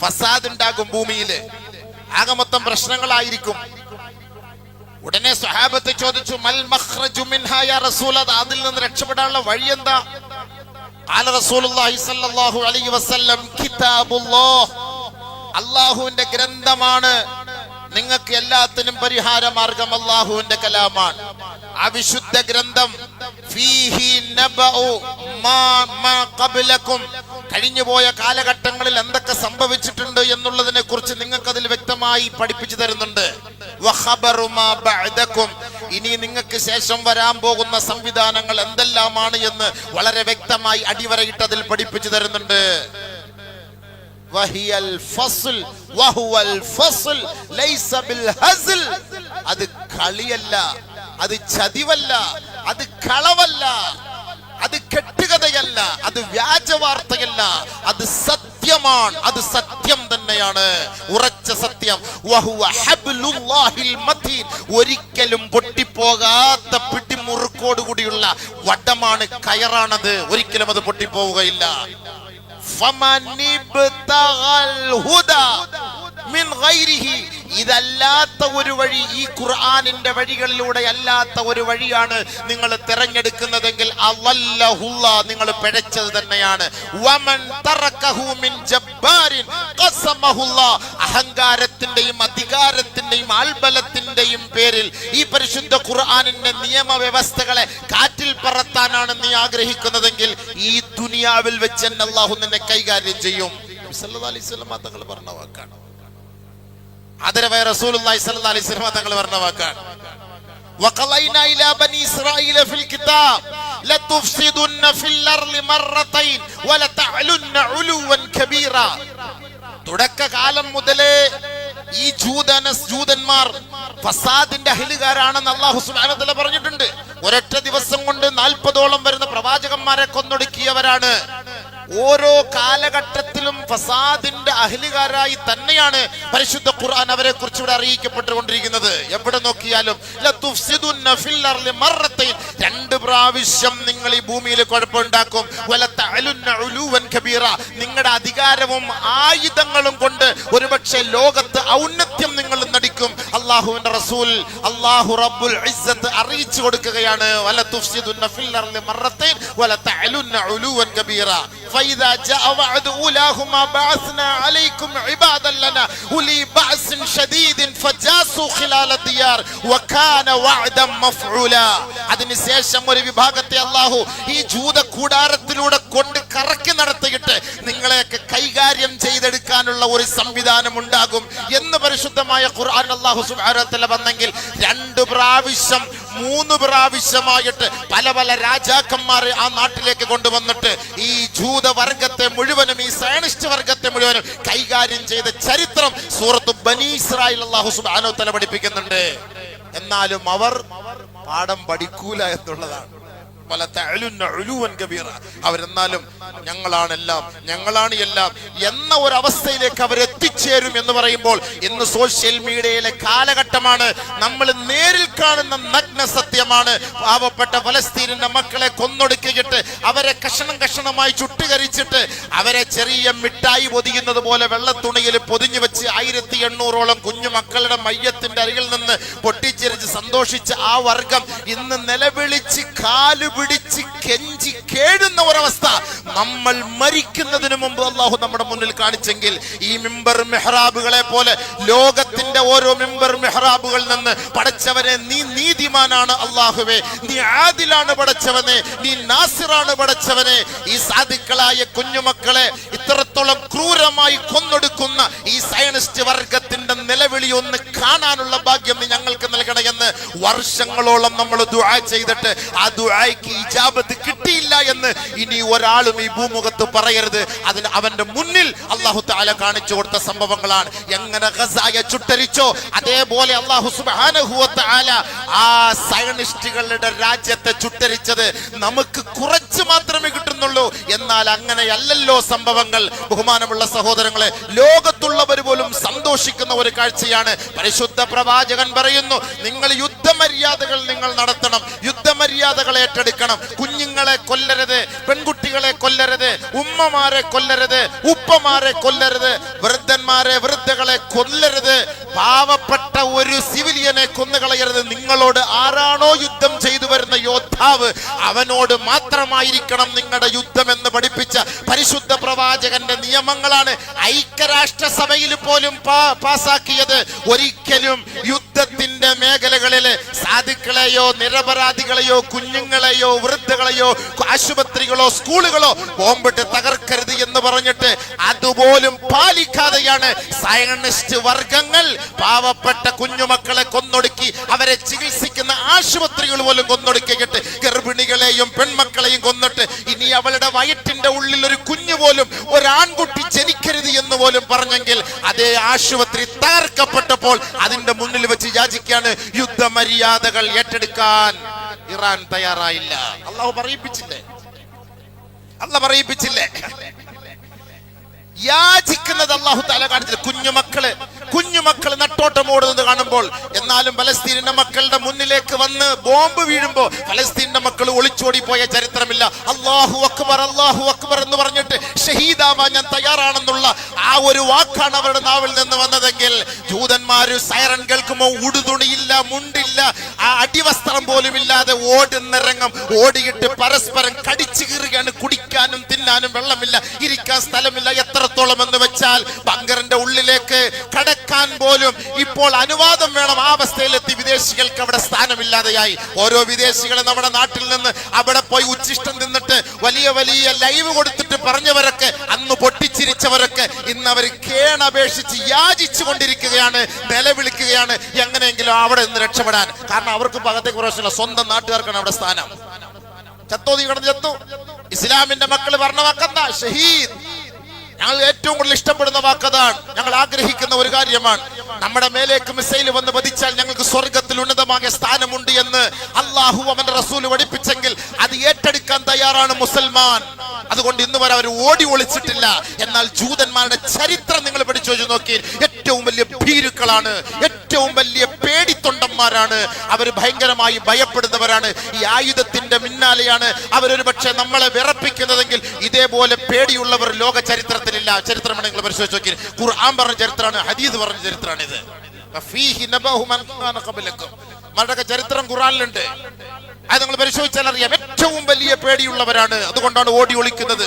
ഫസാദ് ഉണ്ടാകും, ഭൂമിയിൽ ആകെ മൊത്തം പ്രശ്നങ്ങളായിരിക്കും. ഉടനെ സ്വഹാബത്ത് ചോദിച്ചു, മൽ മഖ്റജു മിൻഹാ യാ റസൂലല്ലാഹ്, അതിൽ നിന്ന് രക്ഷപ്പെടാനുള്ള വഴി എന്താ? ഖാല റസൂലുള്ളാഹി സ്വല്ലല്ലാഹു അലൈഹി വസല്ലം കിതാബുല്ലാഹ്, അല്ലാഹുവിന്റെ ഗ്രന്ഥമാണ് നിങ്ങൾക്ക് എല്ലാത്തിനും പരിഹാര മാർഗം. അല്ലാഹുവിന്റെ കലാമാണ് ആ വിശുദ്ധ ഗ്രന്ഥം. ഫീഹി നബഉ മാ ഖബ്ലകും, കഴിഞ്ഞുപോയ കാലഘട്ടങ്ങളിൽ എന്തൊക്കെ സംഭവിച്ചിട്ടുണ്ട് എന്നുള്ളതിനെ കുറിച്ച് നിങ്ങൾക്ക് അതിൽ വ്യക്തമായി പഠിപ്പിച്ചു തരുന്നുണ്ട്. വഖബറു മാ ബഅദകും, ഇനി നിങ്ങൾക്ക് ശേഷം വരാൻ പോകുന്ന സംവിധാനങ്ങൾ എന്തെല്ലാമാണ് എന്ന് വളരെ വ്യക്തമായി അടിവരയിട്ട് അതിൽ പഠിപ്പിച്ചു തരുന്നുണ്ട്. വഹിയൽ ഫസ്ൽ വഹുവൽ ഫസ്ൽ ലൈസ ബിൽ ഹസ്ൽ, അത് കളിയല്ല, അത് ചതിവല്ല, അത് കളവല്ല, അത് കെട്ടുകഥയല്ല, അത് വ്യാജവാർത്തയല്ല, അത് സത്യമാണ്, അത് സത്യം തന്നെയാണ്, ഉറച്ച സത്യം. വഹുവ ഹബ്ലുല്ലാഹിൽ മതീൻ, ഒരിക്കലും പൊട്ടിപ്പോകാത്ത പിടിമുറുക്കോട് കൂടിയുള്ള വടമാണ്, കയറാണത്, ഒരിക്കലും അത് പൊട്ടിപ്പോവുകയില്ല. ഇതല്ലാത്ത ഒരു വഴി, ഈ ഖുർആനിന്റെ വഴികളിലൂടെ അല്ലാത്ത ഒരു വഴിയാണ് നിങ്ങൾ തിരഞ്ഞെടുക്കുന്നതെങ്കിൽ അള്ളാഹുല്ലാഹ്, നിങ്ങൾ പിഴച്ചത് തന്നെയാണ്. വമൻ തറകഹു മിൻ ജബ്ബാരിൻ ഖസമഹുല്ലാഹ്, അഹങ്കാരത്തിന്റെയും അധികാരത്തിന്റെയും ആൾബലത്തിന്റെയും പേരിൽ ഈ പരിശുദ്ധ ഖുർആനിന്റെ നിയമവ്യവസ്ഥകളെ കാറ്റിൽ പറത്താനാണ് നീ ആഗ്രഹിക്കുന്നതെങ്കിൽ ഈ ദുനിയാവിൽ വെച്ച് തന്നെ അല്ലാഹു നിന്നെ കൈകാര്യം ചെയ്യും. സല്ലല്ലാഹു അലൈഹി വസല്ലം തങ്ങൾ പറഞ്ഞ വാക്കാണ്. ആദരവായ റസൂലുള്ളാഹി സ്വല്ലല്ലാഹു അലൈഹി വസല്ലം തങ്ങൾ പറഞ്ഞ വാക്കാണ്. വഖലൈനാ ഇലാ ബനി ഇസ്രായീല ഫിൽ കിതാബ് ലതുഫ്സിദുന്ന ഫിൽ അർളി മറത്തൈൻ വലതഅലുന്ന ഉലുവൻ കബീറ. തുടക്കകാലം മുതലേ ഈ ജൂതന്മാർ ഫസാദിന്റെ അഹ്ലുകാരാണെന്ന് അല്ലാഹു സുബ്ഹാനഹു വ തആല പറഞ്ഞിട്ടുണ്ട്. ഒരൊറ്റ ദിവസം കൊണ്ട് 40ഓളം വരുന്ന പ്രവാചകന്മാരെ കൊന്നൊടുക്കിയവരാണ്. ഓരോ കാലഘട്ടത്തിലും ഫസാദിന്റെ അഹ്ലുകാരായി തന്നെയാണ് പരിശുദ്ധ ഖുർആൻ അവരെ കുറിച്ച് ഇവിടെ അറിയിക്കപ്പെട്ടുകൊണ്ടിരിക്കുന്നത്. എവിടെ നോക്കിയാലും ലതുഫ്സിദുന്ന ഫിൽ അർളി മറത്തൈൻ, 2 പ്രാവശ്യം നിങ്ങൾ ഈ ഭൂമിയിൽ കുഴപ്പമുണ്ടാക്കും. വലതഅലുന്ന ഉലുവൻ കബീറ, നിങ്ങളുടെ അധികാരവും ആയുധങ്ങളും കൊണ്ട് ഒരുപക്ഷെ ലോകത്ത് ഔന്നത്യം നിങ്ങൾ നടിക്കും. അല്ലാഹുവിന്റെ റസൂൽ അല്ലാഹു റബ്ബുൽ ഇസ്സത്ത് അറിയിച്ചു കൊടുക്കുകയാണ്, വലതുഫ്സിദുന്ന ഫിൽ അർളി മറത്തൈൻ വലതഅലുന്ന ഉലുവൻ കബീറ. فإذا جاء وعد أولاهما بعثنا عليكم عبادا لنا أولي بأس شديد فجاسوا خلال الديار وكان وعدا مفعولا. അതിനുശേഷം ഒരു വിഭാഗത്തെ അല്ലാഹു ഈ ജൂത കൂടാരത്തിലൂടെ കൊണ്ട് കറക്കി നടത്തിയിട്ട് നിങ്ങളെയൊക്കെ കൈകാര്യം ചെയ്തെടുക്കാനുള്ള ഒരു സംവിധാനം ഉണ്ടാകും എന്ന് പരിശുദ്ധമായ ഖുർആൻ അല്ലാഹു സുബ്ഹാനഹു വ തആല പറഞ്ഞെങ്കിൽ 2 പ്രാവശ്യം 3 പ്രാവശ്യമായിട്ട് പല പല രാജാക്കന്മാരെ ആ നാട്ടിലേക്ക് കൊണ്ടുവന്നിട്ട് ഈ ജൂതവർഗത്തെ മുഴുവനും, ഈ സയനിസ്റ്റ് വർഗത്തെ മുഴുവനും കൈകാര്യം ചെയ്ത ചരിത്രം സൂറത്ത് ബനി ഇസ്രായേൽ അല്ലാഹു സുബ്ഹാനഹു വ തആല പഠിപ്പിക്കുന്നുണ്ട്. എന്നാലും അവർ പാഠം പഠിക്കൂല എന്നുള്ളതാണ്. അവരെന്നാലും ഞങ്ങളാണ് എല്ലാം എന്ന ഒരു അവസ്ഥയിലേക്ക് അവരെത്തി. എത്തിച്ചേരും എന്ന് പറയുമ്പോൾ ഇന്ന് സോഷ്യൽ മീഡിയയിലെ കാലഘട്ടമാണ്. നമ്മൾ നേരിൽ കാണുന്ന നഗ്ന സത്യമാണ്. പാവപ്പെട്ട ഫലസ്തീനിന്റെ മക്കളെ കൊന്നൊടുക്കിയിട്ട് അവരെ കഷണം കഷണമായി ചുട്ടുകരിച്ചിട്ട് അവരെ ചെറിയ മിഠായി പൊതിയുന്നത് പോലെ വെള്ളത്തുണിയിൽ പൊതിഞ്ഞു വെച്ച് 1800ഓളം കുഞ്ഞു മക്കളുടെ മയ്യത്തിന്റെ അരികിൽ നിന്ന് പൊട്ടിച്ചിരിച്ച് സന്തോഷിച്ച ആ വർഗം ഇന്ന് നിലവിളിച്ച് കാലുപിടിച്ച് കെഞ്ചി കേഴുന്ന ഒരവസ്ഥ നമ്മൾ മരിക്കുന്നതിന് മുമ്പ് അള്ളാഹു നമ്മുടെ മുന്നിൽ കാണിച്ചെങ്കിൽ ഈ മിമ്പർ മെഹ്റാബുകളെ പോലെ ലോകത്തിന്റെ ഓരോ മിമ്പർ മെഹ്റാബുകളിൽ നിന്ന് പടച്ചവനെ നീ നീതിമാനാണ് അള്ളാഹുവേ, നീ ആദിലാണ് പടച്ചവനെ, നീ നാസിറാണ് പടച്ചവനെ, ഈ സാധുക്കളായ കുഞ്ഞുമക്കളെ ഇത്രത്തോളം ക്രൂരമായി കൊന്നൊടുക്കുന്ന ഈ സയനിസ്റ്റ് വർഗത്തിന്റെ നിലവിളി ഒന്ന് കാണാനുള്ള ഭാഗ്യം നീ ഞങ്ങൾക്ക് നൽകണമെന്ന് വർഷങ്ങളോളം നമ്മൾ ദുആ ചെയ്തിട്ട് ആ ദുആയ്ക്ക് ഇജാബത്ത് കിട്ടിയില്ല എന്ന് ഇനി ഒരാളും ഈ ഭൂമുഖത്ത് പറയരുത്. അതിന് അവന്റെ മുന്നിൽ അല്ലാഹു തആല കാണിച്ചു കൊടുത്ത സംഭവങ്ങളാണ്. എങ്ങനെ ഗസായെ ചുട്ടരിച്ചോ അതേപോലെ അല്ലാഹു സുബ്ഹാനഹു വ തആല ആ സയനിസ്റ്റുകളുടെ രാജ്യത്തെ ചുട്ടരിച്ചത് നമുക്ക് കുറച്ച് മാത്രമേ കിട്ടുന്നുള്ളൂ. എന്നാൽ അങ്ങനെയല്ലല്ലോ സംഭവങ്ങൾ. ബഹുമാനമുള്ള സഹോദരങ്ങളെ, ലോകത്തുള്ളവർ പോലും സന്തോഷിക്കുന്ന ഒരു കാഴ്ചയാണ്. പരിശുദ്ധ പ്രവാചകൻ പറയുന്നു, നിങ്ങൾ യുദ്ധമര്യാദകൾ നിങ്ങൾ നടത്തണം, യുദ്ധമര്യാദകൾ ഏറ്റെടുക്കണം. കുഞ്ഞുങ്ങളെ കൊല്ലരുത്, പെൺകുട്ടികളെ കൊല്ലരുത്, ഉമ്മമാരെ കൊല്ലരുത്, ഉപ്പമാരെ കൊല്ലരുത്, വൃദ്ധന്മാരെ വൃദ്ധകളെ കൊല്ലരുത്, പാവപ്പെട്ട ഒരു സിവിലിയനെ കൊന്നുകളയരുത്. നിങ്ങളോട് ആരാണോ യുദ്ധം ചെയ്തു വരുന്ന യോദ്ധാവ് അവനോട് മാത്രമായിരിക്കണം നിങ്ങളുടെ യുദ്ധം എന്ന് പഠിപ്പിച്ച പരിശുദ്ധ പ്രവാചകന്റെ നിയമങ്ങളാണ് ഐക്യരാഷ്ട്രസഭയിൽ പോലും പാസാക്കിയത്. ഒരിക്കലും യുദ്ധത്തിന്റെ മേഖലകളിൽ സാധുക്കളെയോ നിരപരാധികളെയോ കുഞ്ഞുങ്ങളെയോ വൃദ്ധകളെയോ ആശുപത്രികളോ സ്കൂളുകളോ ബോംബിട്ട് തകർക്കരുത് എന്ന് പറഞ്ഞിട്ട് അതുപോലും പാലിക്കാതെയാണ് സയനിസ്റ്റ് വർഗങ്ങൾ പാവപ്പെട്ട കുഞ്ഞുമക്കളെ കൊന്നൊടുക്കി അവരെ ചികിത്സിക്കുന്ന ആശുപത്രികൾ പോലും കൊന്നൊടുക്കിയിട്ട് ഗർഭിണികളെയും പെൺമക്കളെയും കൊന്നിട്ട് ഇനി അവളുടെ വയറ്റിന്റെ ഉള്ളിൽ ഒരു കുഞ്ഞു പോലും ഒരാൺകുട്ടി ജനിക്കരുത് എന്ന് പോലും പറഞ്ഞെങ്കിൽ അതേ ആശുപത്രി തകർക്കപ്പെട്ടപ്പോൾ അതിന്റെ മുന്നിൽ വെച്ച് യാചിക്കാണ് യുദ്ധമര്യാദകൾ ഏറ്റെടുക്കാൻ ഇറാൻ തയ്യാറായില്ല. അള്ളാഹു പറയിപ്പിച്ചില്ലേ? അള്ളാഹു പറയിപ്പിച്ചില്ലേ? യാചിക്കുന്നത് അല്ലാഹു തആല കാണിച്ചില്ല. കുഞ്ഞുമക്കള് നട്ടോട്ടം ഓടുന്നത് കാണുമ്പോൾ എന്നാലും ഫലസ്തീനിന്റെ മക്കളുടെ മുന്നിലേക്ക് വന്ന് ബോംബ് വീഴുമ്പോ ഫലസ്തീനിന്റെ മക്കൾ ഒളിച്ചോടി പോയ ചരിത്രമില്ല. അല്ലാഹു അക്ബർ എന്ന് പറഞ്ഞിട്ട് ഷഹീദാവാൻ ഞാൻ തയ്യാറാണെന്നുള്ള ആ ഒരു വാക്കാണ് അവരുടെ നാവിൽ നിന്ന് വന്നതെങ്കിൽ ജൂതന്മാര് സൈറൻ കേൾക്കുമ്പോ ഉടുതുണിയില്ല, മുണ്ടില്ല, ആ അടിവസ്ത്രം പോലും ഇല്ലാതെ ഓടുന്ന രംഗം ഓടിയിട്ട് പരസ്പരം കടിച്ചു കീറുകയാണ്. കുടിക്കാനും തിന്നാനും വെള്ളമില്ല, ഇരിക്കാൻ സ്ഥലമില്ല. എത്രത്തോളം എന്ന് വെച്ചാൽ ബങ്കറിന്റെ ഉള്ളിലേക്ക് കടക്കാൻ പോലും ഇപ്പോൾ അനുവാദം വേണം. ആ അവസ്ഥയിലെത്തി വിദേശികൾക്ക് അവിടെ സ്ഥാനമില്ലാതെയായി. ഓരോ വിദേശികളെ നമ്മുടെ നാട്ടിൽ നിന്ന് അവിടെ പോയി ഉച്ചിഷ്ടം തിന്നിട്ട് വലിയ വലിയ ലൈവ് കൊടുത്തിട്ട് പറഞ്ഞവരൊക്കെ അന്ന് പൊട്ടിച്ചിരിച്ചവരൊക്കെ ഇന്ന് അവർ കേണപേക്ഷിച്ച് യാചിച്ചു കൊണ്ടിരിക്കുകയാണ്, നിലവിളിക്കുകയാണ് എങ്ങനെയെങ്കിലും അവിടെ നിന്ന് രക്ഷപ്പെടാൻ. കാരണം അവർക്ക് ഭാഗത്തെ കുറച്ചില്ല, സ്വന്തം നാട്ടുകാർക്കാണ് അവിടെ സ്ഥാനം. ചത്തോ നീ കിടന്ന് ചത്തു. ഇസ്ലാമിന്റെ മക്കൾ പറഞ്ഞ വാക്കെന്താ? ഷഹീദ്. ഞങ്ങൾ ഏറ്റവും കൂടുതൽ ഇഷ്ടപ്പെടുന്ന വാക്കതാണ്, ഞങ്ങൾ ആഗ്രഹിക്കുന്ന ഒരു കാര്യമാണ്. നമ്മുടെ മേലേക്ക് മിസൈൽ വന്ന് പതിച്ചാൽ ഞങ്ങൾക്ക് സ്വർഗത്തിൽ ഉന്നതമായ സ്ഥാനമുണ്ട് എന്ന് അള്ളാഹു അവന്റെ റസൂൽ പഠിപ്പിച്ചെങ്കിൽ അത് ഏറ്റെടുക്കാൻ തയ്യാറാണ് മുസൽമാൻ. അതുകൊണ്ട് ഇന്ന് വരെ അവർ ഓടി ഒളിച്ചിട്ടില്ല. എന്നാൽ ജൂതന്മാരുടെ ചരിത്രം നിങ്ങൾ പഠിച്ചു വെച്ച് നോക്കി, ഏറ്റവും വലിയ ഭീരുക്കളാണ്, ഏറ്റവും വലിയ പേടിത്തൊണ്ടന്മാരാണ് അവർ. ഭയങ്കരമായി ഭയപ്പെടുന്നവരാണ്. ഈ ആയുധത്തിന്റെ പിന്നാലെയാണ് അവരൊരു പക്ഷേ നമ്മളെ വിറപ്പിക്കുന്നതെങ്കിൽ ഇതേപോലെ പേടിയുള്ളവർ ലോക ചരിത്രത്തിലില്ല. ചരിത്രം നിങ്ങൾ പരിശോധിച്ച് നോക്കി, ഖുർആൻ പറഞ്ഞ ചരിത്രമാണ്, ഹദീസ് പറഞ്ഞ ചരിത്രമാണ് ഇത്. മരുടെ ചരിത്രം ഖുർആനിലുണ്ട്. അത് നിങ്ങൾ പരിശോധിച്ചാൽ അറിയാം. ഏറ്റവും വലിയ പേടിയുള്ളവരാണ്. അതുകൊണ്ടാണ് ഓടി ഒളിക്കുന്നത്.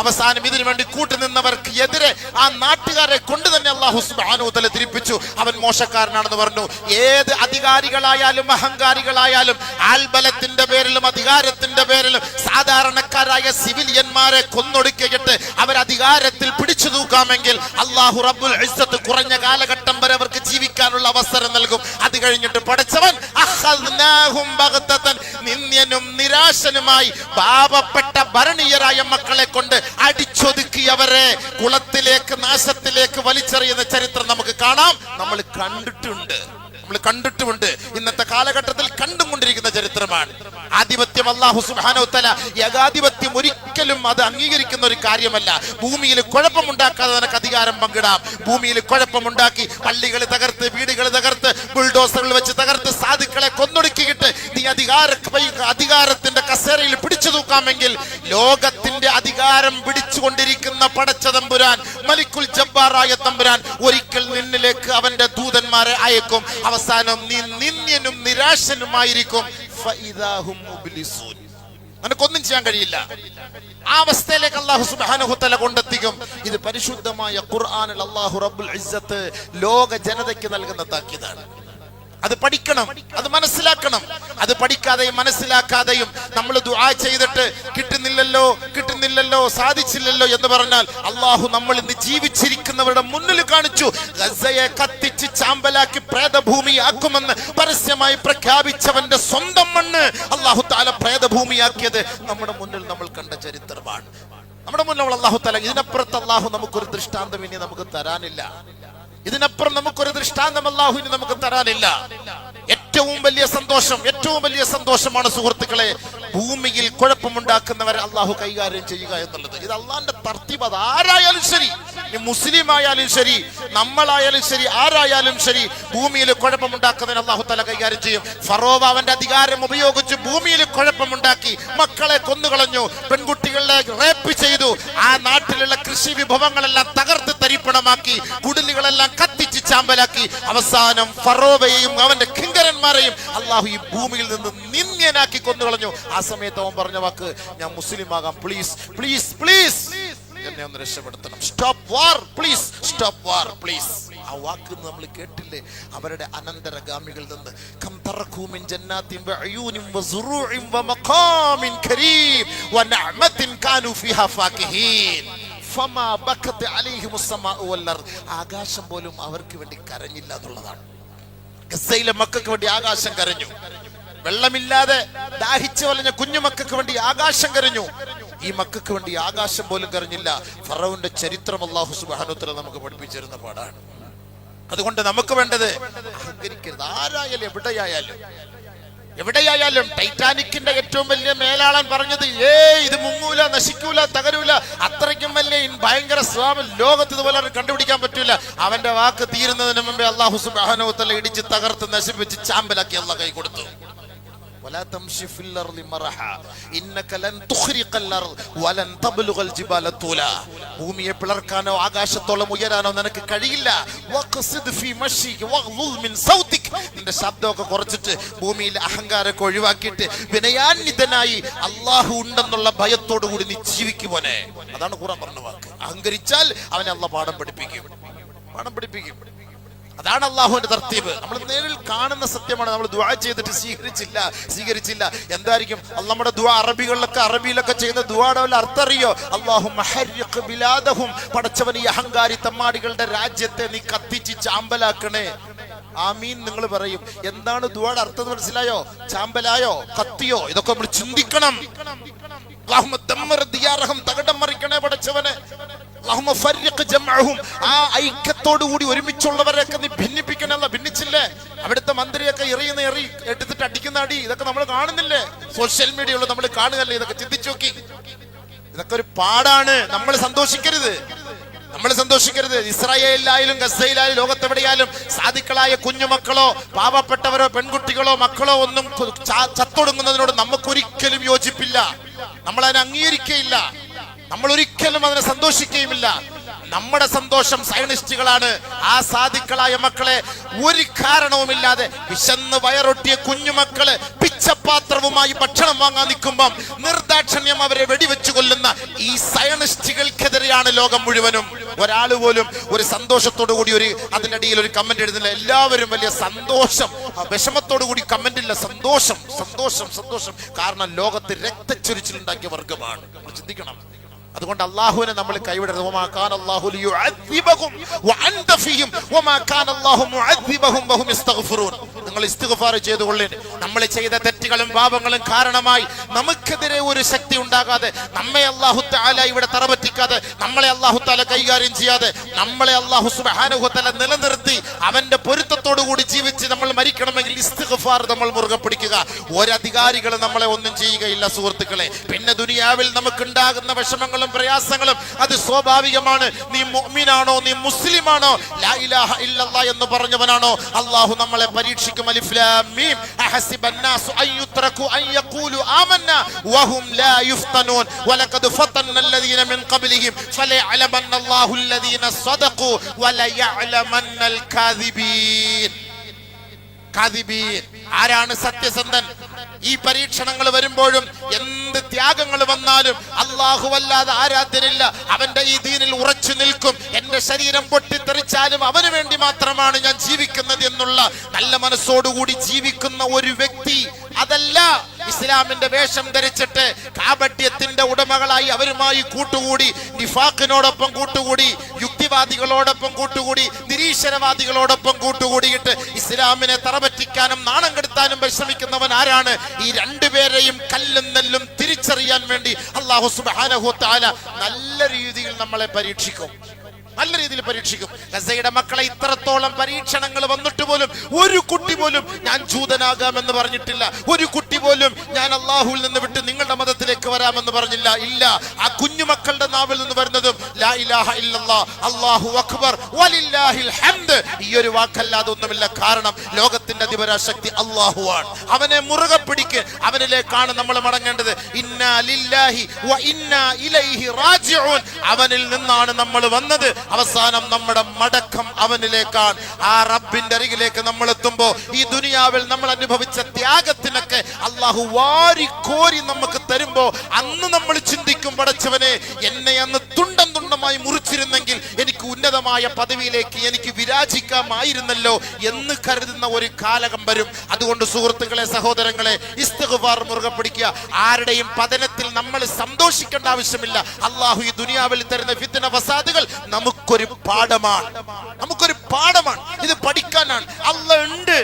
അവസാനം ഇതിനു വേണ്ടി കൂട്ടുനിന്നവർക്ക് എതിരെ ആ നാട്ടുകാരെ കൊണ്ട് തന്നെ അല്ലാഹു സുബ്ഹാനഹു വ തആല തിരിപ്പിച്ചു. അവൻ മോശക്കാരനാണെന്ന് പറഞ്ഞു. ഏത് അധികാരികളായാലും അഹങ്കാരികളായാലും ആൽബലത്തിന്റെ പേരിലും അധികാരത്തിന്റെ പേരിലും സാധാരണക്കാരായ സിവിലിയന്മാരെ കൊന്നൊടുക്കിയിട്ട് അവർ അധികാരത്തിൽ പിടിച്ചു തൂക്കാമെങ്കിൽ അല്ലാഹു റബ്ബുൽ ഇസ്സത്ത് കുറഞ്ഞ കാലഘട്ടം വരെ അവർക്ക് ജീവിക്കാനുള്ള അവസരം നൽകും. അത് കഴിഞ്ഞിട്ട് പടച്ചവൻ നിന്ദ്യനും നിരാശനുമായി പാവപ്പെട്ട ഭരണീയരായ മക്കളെ കൊണ്ട് അടിച്ചൊതുക്കിയവരെ കുളത്തിലേക്ക് നാശത്തിലേക്ക് വലിച്ചെറിയുന്ന ചരിത്രം നമുക്ക് കാണാം. നമ്മൾ കണ്ടിട്ടുമുണ്ട്. ഇന്നത്തെ കാലഘട്ടത്തിൽ കണ്ടുകൊണ്ടിരിക്കുന്ന ചരിത്രം ചരിത്രമാണ്. ആധിപത്യം അല്ലാഹു സുബ്ഹാനഹു വ തആല ഏകാധിപത്യം ഒരിക്കലും അത് അംഗീകരിക്കുന്ന ഒരു കാര്യമല്ല. ഭൂമിയിൽ കുഴപ്പമുണ്ടാക്കാതെ നിനക്ക് അധികാരം പങ്കിടാം. ഭൂമിയിൽ കുഴപ്പമുണ്ടാക്കി പള്ളികൾ തകർത്ത്, വീടുകൾ തകർത്ത്, ബുൾഡോസറുകൾ വെച്ച് തകർത്ത് സാധുക്കളെ കൊന്നൊടുക്കിയിട്ട് നീ അധികാരത്തിന്റെ കസേരയിൽ പിടിച്ചു തൂക്കാമെങ്കിൽ ലോകത്തിന്റെ അധികാരം പിടിച്ചുകൊണ്ടിരിക്കുന്ന പടച്ച തമ്പുരാൻ, മലിക്കുൽ ജബ്ബാറായ തമ്പുരാൻ ഒരിക്കൽ നിന്നിലേക്ക് അവന്റെ ദൂതന്മാരെ അയക്കും. അവസാനം നീ നിന്ദ്യനും നിരാശനുമായിരിക്കും. നിനക്കൊന്നും ചെയ്യാൻ കഴിയില്ല. ആ അവസ്ഥയിലേക്ക് അല്ലാഹു സുബ്ഹാനഹു വ തആല കൊണ്ടെത്തിക്കും. ഇത് പരിശുദ്ധമായ ഖുർആനിൽ അല്ലാഹു റബ്ബുൽ ഇസ്സത്ത് ലോക ജനതയ്ക്ക് നൽകുന്ന താക്കീതാണ്. അത് പഠിക്കണം, അത് മനസ്സിലാക്കണം. അത് പഠിക്കാതെയും മനസ്സിലാക്കാതെയും നമ്മൾ ദുആ ചെയ്തിട്ട് കിട്ടുന്നില്ലല്ലോ സാധിച്ചില്ലല്ലോ എന്ന് പറഞ്ഞാൽ അല്ലാഹു നമ്മൾ ഇന്ന് ജീവിച്ചിരിക്കുന്നവരുടെ മുന്നിൽ കാണിച്ചു. ഗസയെ കത്തിച്ച് ചാമ്പലാക്കി പ്രേതഭൂമിയാക്കുമെന്ന് പരസ്യമായി പ്രഖ്യാപിച്ചവന്റെ സ്വന്തം മണ്ണ് അല്ലാഹു തആല പ്രേതഭൂമിയാക്കിയത് നമ്മുടെ മുന്നിൽ നമ്മൾ കണ്ട ചരിത്രമാണ്. നമ്മുടെ മുന്നിൽ അല്ലാഹു തആല ഇതിനപ്പുറത്ത് അല്ലാഹു നമുക്കൊരു ദൃഷ്ടാന്തം ഇനി നമുക്ക് തരാനില്ല. ഇതിനപ്പുറം നമുക്കൊരു ദൃഷ്ടാന്തം അല്ലാഹു ഇനി നമുക്ക് തരാനില്ല. ഏറ്റവും വലിയ സന്തോഷമാണ് സുഹൃത്തുക്കളെ, ഭൂമിയിൽ കുഴപ്പമുണ്ടാക്കുന്നവരെ അല്ലാഹു കൈകാര്യം ചെയ്യുക എന്നുള്ളത്. ഇത് അള്ളാന്റെ തർത്തീബ്. അത് ആരായാലും ശരി, മുസ്ലിം ആയാലും ശരി, നമ്മളായാലും ശരി, ആരായാലും ശരി, ഭൂമിയിൽ കുഴപ്പമുണ്ടാക്കുന്നതിന് അല്ലാഹു തആല കൈകാര്യം ചെയ്യും. ഫറോവ അവന്റെ അധികാരം ഉപയോഗിച്ച് ഭൂമിയിൽ കുഴപ്പമുണ്ടാക്കി, മക്കളെ കൊന്നുകളഞ്ഞു, പെൺകുട്ടികളെ റേപ്പ് ചെയ്തു, ആ നാട്ടിലുള്ള കൃഷി വിഭവങ്ങളെല്ലാം തകർത്ത് തരിപ്പണമാക്കി, കുടിലുകളെല്ലാം കത്തിച്ച് ചാമ്പലാക്കി. അവസാനം ഫറോവയെയും അവന്റെ കിങ്കരന്മാരെയും അല്ലാഹു ഈ ഭൂമിയിൽ നിന്ന് നിന്ദ്യനാക്കി കൊന്നുകളഞ്ഞു. ആ സമയത്ത് അവൻ പറഞ്ഞ വാക്ക്, ഞാൻ മുസ്ലിം ആകാം, പ്ലീസ് പ്ലീസ് പ്ലീസ് എന്നെ ഒന്ന് രക്ഷപ്പെടുത്തണം, stop war please, stop war please. ആ വാക്ക് നമ്മൾ കേട്ടില്ലേ അവരുടെ അനന്തരഗാമികളിൽ നിന്ന്? കം തറകൂ മിൻ ജന്നാത്തിൻ വഅയൂനിൻ വസുറൂഇൻ വമഖാമിൻ കരീം വനഅമത്തിൻ കാനൂ ഫീഹാ ഫാകിഹീൻ ഫമാ ബകത് അലൈഹിമുസ് സമാഉ വൽ അർദ്. ആകാശം പോലും അവർക്ക് വേണ്ടി കരഞ്ഞില്ല എന്നുള്ളതാണ്. ഗസയിലെ മക്കൾക്ക് വേണ്ടി ആകാശം കരഞ്ഞു. വെള്ളമില്ലാതെ ദാഹിച്ചു വലഞ്ഞ കുഞ്ഞുമക്കൾക്ക് വേണ്ടി ആകാശം കരഞ്ഞു. ഈ മക്കൾക്ക് വേണ്ടി ആകാശം പോലും കരഞ്ഞില്ല. ഫറവോന്റെ ചരിത്രം അല്ലാഹു സുബ്ഹാനഹു വ തആല നമുക്ക് പഠിപ്പിച്ചിരുന്ന പാടാണ്. അതുകൊണ്ട് നമുക്ക് വേണ്ടത് അഹങ്കരിക്കരുത്. ആരായാലും എവിടെയായാലും ടൈറ്റാനിക്കിന്റെ ഏറ്റവും വലിയ മേലാളൻ പറഞ്ഞത്, ഇത് മുങ്ങൂല, നശിക്കൂല, തകരൂല, അത്രയ്ക്കും വലിയ ഭയങ്കര സ്വാമി ലോകത്ത് ഇതുപോലെ കണ്ടുപിടിക്കാൻ പറ്റൂല. അവന്റെ വാക്ക് തീരുന്നതിന് മുമ്പേ അല്ലാഹു സുബ്ഹാനഹു വ തആല ഇടിച്ച് തകർത്ത് നശിപ്പിച്ച് ചാമ്പലാക്കി അല്ലാഹു കൈ കൊടുത്തു. ولا تمشي في الارض مرحا انك لن تخرق الارض ولن تبلغ الجبال طولا. ഭൂമിയെ പിളർക്കാനോ ആകാശത്തോളം ഉയരാനോ നിനക്ക് കഴിയില്ല. വഖ്സിദ് ഫീ മശീക വഗ്ളുൽ മിൻ സൗതിക. നിന്റെ ശബ്ദമൊക്കെ കുറച്ചിട്ട് ഭൂമിയിൽ അഹങ്കാരമൊക്കെ ഒഴിവാക്കിയിട്ട് വിനയാന്വിതനായി അല്ലാഹു ഉണ്ടെന്നുള്ള ഭയത്തോടു കൂടി നീ ജീവിക്കുമോനെ. അതാണ് ഖുർആൻ പറഞ്ഞ വാക്ക്. അഹങ്കരിച്ചാൽ അവനെ അല്ലാഹു പാഠം പഠിപ്പിക്കും. അതാണ് അല്ലാഹുവിന്റെ തർത്തീബ്. നമ്മൾ നേരിൽ കാണുന്ന സത്യമാണ്. നമ്മൾ ദുആ ചെയ്തിട്ട് സ്വീകരിച്ചില്ല. എന്തായിരിക്കും നമ്മുടെ ദുആ? അറബിയിലൊക്കെ ചെയ്യുന്ന ദുആയുടെ വല്ല അർത്ഥം അറിയോ? അല്ലാഹുമ്മ ഹർരിഖ് ബിലാദഹും. പടച്ചവൻ ഈ അഹങ്കാരി തമ്മാടികളുടെ രാജ്യത്തെ നീ കത്തിച്ച് ചാമ്പലാക്കണേ. ആമീൻ നിങ്ങൾ പറയും. എന്താണ് ദുആയുടെ അർത്ഥം മനസ്സിലായോ? ചാമ്പലായോ, കത്തിയോ? ഇതൊക്കെ നമ്മൾ ചിന്തിക്കണം. അല്ലാഹുമ്മ ദമ്മർ ദിയാറഹും. തകടം മറിക്കണേ പടച്ചവനെ. ആ ഐക്യത്തോടു കൂടി ഒരുമിച്ചുള്ളവരെയൊക്കെ നീ ഭിന്നിപ്പിക്കണല്ല. ഭിന്നിച്ചില്ലേ? അവിടുത്തെ മന്ത്രിയൊക്കെ എടുത്തിട്ട് അടിക്കുന്ന അടി ഇതൊക്കെ നമ്മൾ കാണുന്നില്ലേ? സോഷ്യൽ മീഡിയയിൽ നമ്മൾ കാണുകയല്ലേ? ഇതൊക്കെ ചിന്തിച്ചു നോക്കി. ഇതൊക്കെ ഒരു പാടാണ്. നമ്മൾ സന്തോഷിക്കരുത്. ഇസ്രായേലിലായാലും ഗസയിലായാലും ലോകത്തെവിടെയായാലും സാധുക്കളായ കുഞ്ഞുമക്കളോ പാവപ്പെട്ടവരോ പെൺകുട്ടികളോ മക്കളോ ഒന്നും ചത്തൊടുങ്ങുന്നതിനോട് നമുക്കൊരിക്കലും യോജിപ്പില്ല. നമ്മൾ അതിനെ അംഗീകരിക്കുകയില്ല. നമ്മൾ ഒരിക്കലും അതിനെ സന്തോഷിക്കുകയുമില്ല. നമ്മുടെ സന്തോഷം സയനിസ്റ്റുകളാണ്. ആ സാധുക്കളായ മക്കളെ ഒരു കാരണവുമില്ലാതെ വിശന്ന് വയറൊട്ടിയ കുഞ്ഞുമക്കള് പിച്ചപാത്രവുമായി ഭക്ഷണം വാങ്ങാൻ നിൽക്കുമ്പം നിർദാക്ഷിണ്യം അവരെ വെടിവെച്ചു കൊല്ലുന്ന ഈ സയനിസ്റ്റുകൾക്കെതിരെയാണ് ലോകം മുഴുവനും. ഒരാൾ പോലും ഒരു സന്തോഷത്തോടു കൂടി അതിനിടയിൽ ഒരു കമന്റ് എഴുതുന്നില്ല. എല്ലാവരും വലിയ സന്തോഷം, വിഷമത്തോടു കൂടി കമന്റ് ഇല്ല. സന്തോഷം. കാരണം ലോകത്ത് രക്തച്ചൊരിച്ചിലുണ്ടാക്കിയ വർഗമാണ്. ചിന്തിക്കണം. അതുകൊണ്ട് അള്ളാഹുവിനെ നമ്മൾ കൈവിടരുത്. നിങ്ങൾ ഇസ്തിഗ്ഫാർ ചെയ്തുകൊള്ളേ. നമ്മൾ ചെയ്ത തെറ്റുകളും പാപങ്ങളും കാരണമായി നമുക്കെതിരെ ഒരു ശക്തി ഉണ്ടാകാതെ, നമ്മെ അല്ലാഹു തആല ഇവിടെ തറപറ്റിക്കാതെ, നമ്മളെ അല്ലാഹു തആല കൈകാര്യം ചെയ്യാതെ, നമ്മളെ അല്ലാഹു സുബ്ഹാനഹു വ തആല നിലനിർത്തി അവന്റെ പൊരുത്തത്തോടു കൂടി ജീവിച്ച് നമ്മൾ മരിക്കണമെങ്കിൽ ഇസ്തിഗ്ഫാർ നമ്മൾ മുറുകെ പിടിക്കുക. ഒരധികാരികൾ നമ്മളെ ഒന്നും ചെയ്യുകയില്ല സുഹൃത്തുക്കളെ. പിന്നെ ദുനിയാവിൽ നമുക്കുണ്ടാകുന്ന വിഷമങ്ങളും പ്രയാസങ്ങളും അത് സ്വാഭാവികമാണ്. നീ മുഅ്മിനാണോ, നീ മുസ്ലിമാണോ, ലാ ഇലാഹ ഇല്ലല്ലാഹ് എന്ന് പറഞ്ഞവനാണോ, അല്ലാഹു നമ്മളെ പരീക്ഷിക്കും. അലിഫ് ലാം മീം അഹസിബന്നാസു അൻ യുത്റകു അൻ യഖൂലു ആമന്നാ വഹും ലാ യുഫ്തനൂൻ വലഖദ് ഫതന്നല്ലദീന മിൻ ഖബ്ലിഹിം ഫലയഅലമന്നല്ലാഹു അല്ലദീന സദഖു വലയഅലമന്നൽ കാദിബീൻ. ആരാണ് സത്യസന്ധൻ? ഈ പരീക്ഷണങ്ങൾ വരുമ്പോഴും എന്ത് ത്യാഗങ്ങൾ വന്നാലും അല്ലാഹു അല്ലാതെ ആരാധ്യനില്ല, അവന്റെ ഈ ദീനിൽ ഉറച്ചു നിൽക്കും. എന്റെ ശരീരം പൊട്ടിത്തെറിച്ചാലും അവന് വേണ്ടി മാത്രമാണ് ഞാൻ ജീവിക്കുന്നത് എന്നുള്ള നല്ല മനസ്സോടുകൂടി ജീവിക്കുന്ന ഒരു വ്യക്തി. അതല്ല ഇസ്ലാമിന്റെ വേഷം ധരിച്ചിട്ട് കാപട്യത്തിന്റെ ഉടമകളായി അവരുമായി കൂട്ടുകൂടി, നിഫാഖിനോടൊപ്പം കൂട്ടുകൂടി, യുക്തിവാദികളോടൊപ്പം കൂട്ടുകൂടി, നിരീശ്വരവാദികളോടൊപ്പം കൂട്ടുകൂടിയിട്ട് ഇസ്ലാമിനെ തറപറ്റിക്കാനും നാണം കെടുത്താനും പരിശ്രമിക്കുന്നവൻ ആരാണ്? ഈ രണ്ടുപേരെയും കല്ലും നെല്ലും തിരിച്ചറിയാൻ വേണ്ടി അല്ലാഹു സുബ്ഹാനഹു വ തആല നല്ല രീതിയിൽ നമ്മളെ പരീക്ഷിക്കും. നല്ല രീതിയിൽ പരീക്ഷിക്കും. ഗസയുടെ മക്കളെ ഇത്രത്തോളം പരീക്ഷണങ്ങൾ വന്നിട്ട് പോലും ഒരു കുട്ടി പോലും ഞാൻ ജൂതനാകാമെന്ന് പറഞ്ഞിട്ടില്ല. ഒരു കുട്ടി പോലും ഞാൻ അള്ളാഹുവിൽ നിന്ന് വിട്ട് നിങ്ങളുടെ മതത്തിലേക്ക് വരാമെന്ന് പറഞ്ഞില്ല. ഇല്ല, ആ കുഞ്ഞുമക്കളുടെ നാവിൽ നിന്ന് വരുന്നതും ലാ ഇലാഹ ഇല്ലല്ലാഹ് അല്ലാഹു അക്ബർ വലില്ലാഹിൽ ഹംദ്, ഈ ഒരു വാക്കല്ലാതെ ഒന്നുമില്ല. കാരണം ലോകത്തിന്റെ അധിപരാശക്തി അള്ളാഹുവാണ്. അവനെ മുറുകെ പിടിക്ക്. അവനിലേക്കാണ് നമ്മൾ മടങ്ങേണ്ടത്. ഇന്നാ ലില്ലാഹി വ ഇന്നാ ഇലൈഹി റാജിഊൻ. അവനിൽ നിന്നാണ് നമ്മൾ വന്നത്. അവസാനം നമ്മുടെ മടക്കം അവനിലേക്കാണ്. ആ റബ്ബിന്റെ അരികിലേക്ക് നമ്മൾ എത്തുമ്പോ ഈ ദുനിയാവിൽ നമ്മൾ അനുഭവിച്ച ത്യാഗത്തിനൊക്കെ അള്ളാഹു വാരിക്കോരി നമുക്ക് തരുമ്പോ അന്ന് നമ്മൾ ചിന്തിക്കും, പടച്ചവനെ എന്നെ അന്ന് തുണ്ടം തുണ്ടമായി മുറിച്ചിരുന്നെങ്കിൽ എനിക്ക് ഉന്നതമായ പദവിയിലേക്ക് എനിക്ക് വിരാജിക്കാമായിരുന്നല്ലോ എന്ന് കരുതുന്ന ഒരു കാലകം വരും. അതുകൊണ്ട് സുഹൃത്തുക്കളെ, സഹോദരങ്ങളെ, ഇസ്തിഗ്ഫാർ മുറുകെ പിടിക്കുക. ആരുടെയും പതനത്തിൽ നമ്മൾ സന്തോഷിക്കേണ്ട ആവശ്യമില്ല. അള്ളാഹു ഈ ദുനിയാവിൽ തരുന്ന ഫിത്ന ഫസാദുകൾ നമുക്കൊരു പാഠമാണ്. ഇത് പഠിക്കാനാണ്. അല്ലാഹ് ഉണ്ട്.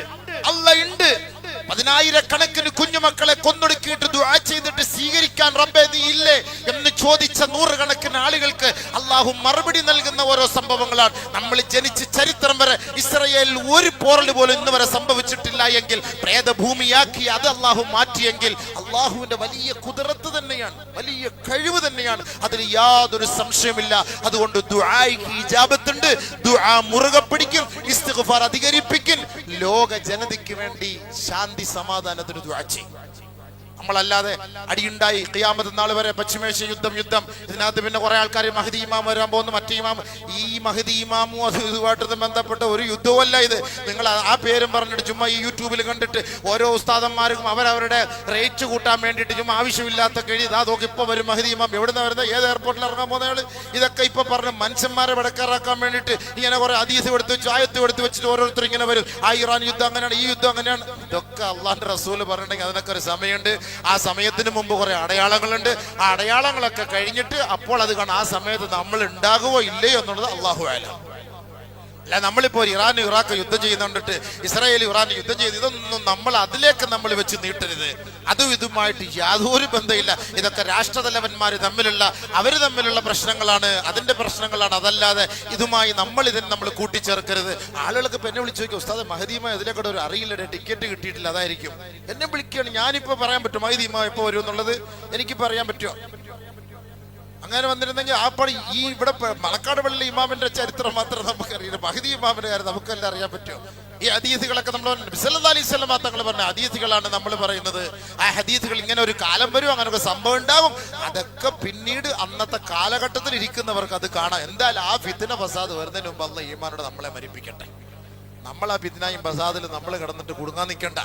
10,000-കണക്കിന് കുഞ്ഞുമക്കളെ കൊന്നൊടുക്കിയിട്ട് ദുആ ചെയ്തിട്ട് സ്വീകരിക്കാൻ റബ്ബേ നീ ഇല്ലേ എന്ന് ചോദിച്ച 100-കണക്കിന് ആളുകൾക്ക് അള്ളാഹു മറുപടി നൽകുന്ന ഓരോ സംഭവങ്ങളാണ്. നമ്മൾ ജനിച്ച് ചരിത്രം വരെ ഇസ്രായേലിൽ ഒരു പോറൽ പോലും ഇന്ന് വരെ സംഭവിച്ചിട്ടില്ല എങ്കിൽ, പ്രേതഭൂമിയാക്കി അത് അള്ളാഹു മാറ്റിയെങ്കിൽ അള്ളാഹുവിന്റെ വലിയ കുദറത്ത് തന്നെയാണ്, വലിയ കഴിവ് തന്നെയാണ്. അതിൽ യാതൊരു സംശയമില്ല. അതുകൊണ്ട് ദുആയ്ക്ക് ഇജാബത്തുണ്ട്. ദുആ മുറുകെ പിടിക്കും, ഇസ്തിഗ്ഫാർ അധികരിപ്പിക്കും. ലോക ജനതയ്ക്ക് വേണ്ടി ശാന്തി സമാധാനത്തിന് ദുആ ചെയ്യും. നമ്മളല്ലാതെ അടിയുണ്ടായി ഖിയാമത്ത് നാൾ വരെ പശ്ചിമേഷ്യ യുദ്ധം. ഇതിനകത്ത് പിന്നെ കുറെ ആൾക്കാർ മഹദി ഇമാം വരാൻ പോകുന്നു, മറ്റേ ഇമാം. ഈ മഹദി ഇമാമും അതുമായിട്ട് ബന്ധപ്പെട്ട ഒരു യുദ്ധമല്ല ഇത്. നിങ്ങൾ ആ പേരും പറഞ്ഞിട്ട് ചുമ്മാ ഈ യൂട്യൂബിൽ കണ്ടിട്ട് ഓരോ ഉസ്താദന്മാർക്കും അവരവരുടെ റേറ്റ് കൂട്ടാൻ വേണ്ടിയിട്ട് ചുമ്മാ ആവശ്യമില്ലാത്ത കഴിയും. നോക്കി ഇപ്പൊ വരും മഹദി ഇമാം. എവിടുന്ന വരുന്നത്? ഏത് എയർപോർട്ടിൽ ഇറങ്ങാൻ പോകുന്നയാൾ? ഇതൊക്കെ ഇപ്പൊ പറഞ്ഞ് മനുഷ്യന്മാരെ വിടക്കാറാക്കാൻ വേണ്ടിയിട്ട് ഇങ്ങനെ കുറെ ഹദീസ് എടുത്ത് വെച്ച് ആയത്ത് എടുത്ത് വെച്ചിട്ട് ഓരോരുത്തർ ഇങ്ങനെ വരും. ആ ഇറാൻ യുദ്ധം അങ്ങനെയാണ്, ഈ യുദ്ധം അങ്ങനെയാണ്. ഇതൊക്കെ അള്ളാന്റെ റസൂൽ പറഞ്ഞിട്ടുണ്ടെങ്കിൽ അതിനൊക്കെ ഒരു സമയമുണ്ട്. ആ സമയത്തിന് മുമ്പ് കുറെ അടയാളങ്ങളുണ്ട്. ആ അടയാളങ്ങളൊക്കെ കഴിഞ്ഞിട്ട് അപ്പോൾ അത് കാണാം. ആ സമയത്ത് നമ്മൾ ഉണ്ടാകുമോ ഇല്ലയോ എന്നുള്ളത് അല്ലാഹു അഅലം. അല്ല, നമ്മളിപ്പോൾ ഇറാൻ ഇറാഖ് യുദ്ധം ചെയ്യുന്നുണ്ടിട്ട് ഇസ്രായേൽ ഇറാൻ യുദ്ധം ചെയ്ത് ഇതൊന്നും നമ്മൾ അതിലേക്ക് നമ്മൾ വെച്ച് നീട്ടരുത്. അതും ഇതുമായിട്ട് യാതൊരു ബന്ധമില്ല. ഇതൊക്കെ രാഷ്ട്രതലവന്മാർ തമ്മിലുള്ള പ്രശ്നങ്ങളാണ്, അതിന്റെ പ്രശ്നങ്ങളാണ്. അതല്ലാതെ ഇതുമായി നമ്മൾ കൂട്ടിച്ചേർക്കരുത്. ആളുകൾക്ക് ഇപ്പൊ എന്നെ വിളിച്ചു നോക്കി, ഉസ്താദ് മഹദീമ ഇതിലേക്കൂടെ ഒരു അറിയില്ല, ടിക്കറ്റ് കിട്ടിയിട്ടില്ല, അതായിരിക്കും എന്നെ വിളിക്കുകയാണ്. ഞാനിപ്പോ പറയാൻ പറ്റും മഹദീമ എപ്പോ വരും എന്നുള്ളത്? എനിക്കിപ്പോ അറിയാൻ പറ്റുമോ? അങ്ങനെ വന്നിരുന്നെങ്കിൽ ആ പണി ഈ ഇവിടെ മണക്കാട് പള്ളിയിലെ ഇമാമിന്റെ ചരിത്രം മാത്രം നമുക്കറിയില്ല. മഹദി ഇമാമിന്റെ കാര്യം നമുക്കെല്ലാം അറിയാൻ പറ്റുമോ? ഈ ഹദീസുകളൊക്കെ നമ്മൾ സല്ലല്ലാഹു അലൈഹി വസല്ലം തങ്ങൾ പറഞ്ഞ ഹദീസുകളാണ് നമ്മൾ പറയുന്നത്. ആ ഹദീസുകൾ ഇങ്ങനെ ഒരു കാലം വരും, അങ്ങനെ ഒരു സംഭവം ഉണ്ടാകും. അതൊക്കെ പിന്നീട് അന്നത്തെ കാലഘട്ടത്തിൽ ഇരിക്കുന്നവർക്ക് അത് കാണാം. എന്തായാലും ആ ഫിത്ന ഫസാദ് വരുന്നതിന് മുമ്പ് അല്ലാഹ് ഈമാനോട് നമ്മളെ മരിപ്പിക്കട്ടെ. നമ്മൾ ആ ഫിത്നയും ഫസാദിൽ നമ്മൾ കിടന്നിട്ട് കുടുങ്ങാൻ നിൽക്കണ്ട.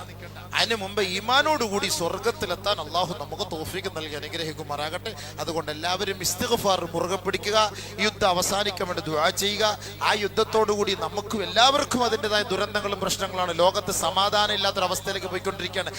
അതിന് മുമ്പ് ഈമാനോടുകൂടി സ്വർഗത്തിലെത്താൻ അള്ളാഹു നമുക്ക് തൗഫീഖ് നൽകി അനുഗ്രഹിക്കുമാറാകട്ടെ. അതുകൊണ്ട് എല്ലാവരും ഇസ്തിഗ്ഫാർ മുറുകെ പിടിക്കുക. യുദ്ധം അവസാനിക്കാൻ വേണ്ടി ദുആ ചെയ്യുക. ആ യുദ്ധത്തോടുകൂടി നമുക്കും എല്ലാവർക്കും അതിൻ്റെതായ ദുരന്തങ്ങളും പ്രശ്നങ്ങളാണ്. ലോകത്ത് സമാധാനം ഇല്ലാത്തൊരവസ്ഥയിലേക്ക് പോയിക്കൊണ്ടിരിക്കുകയാണ്.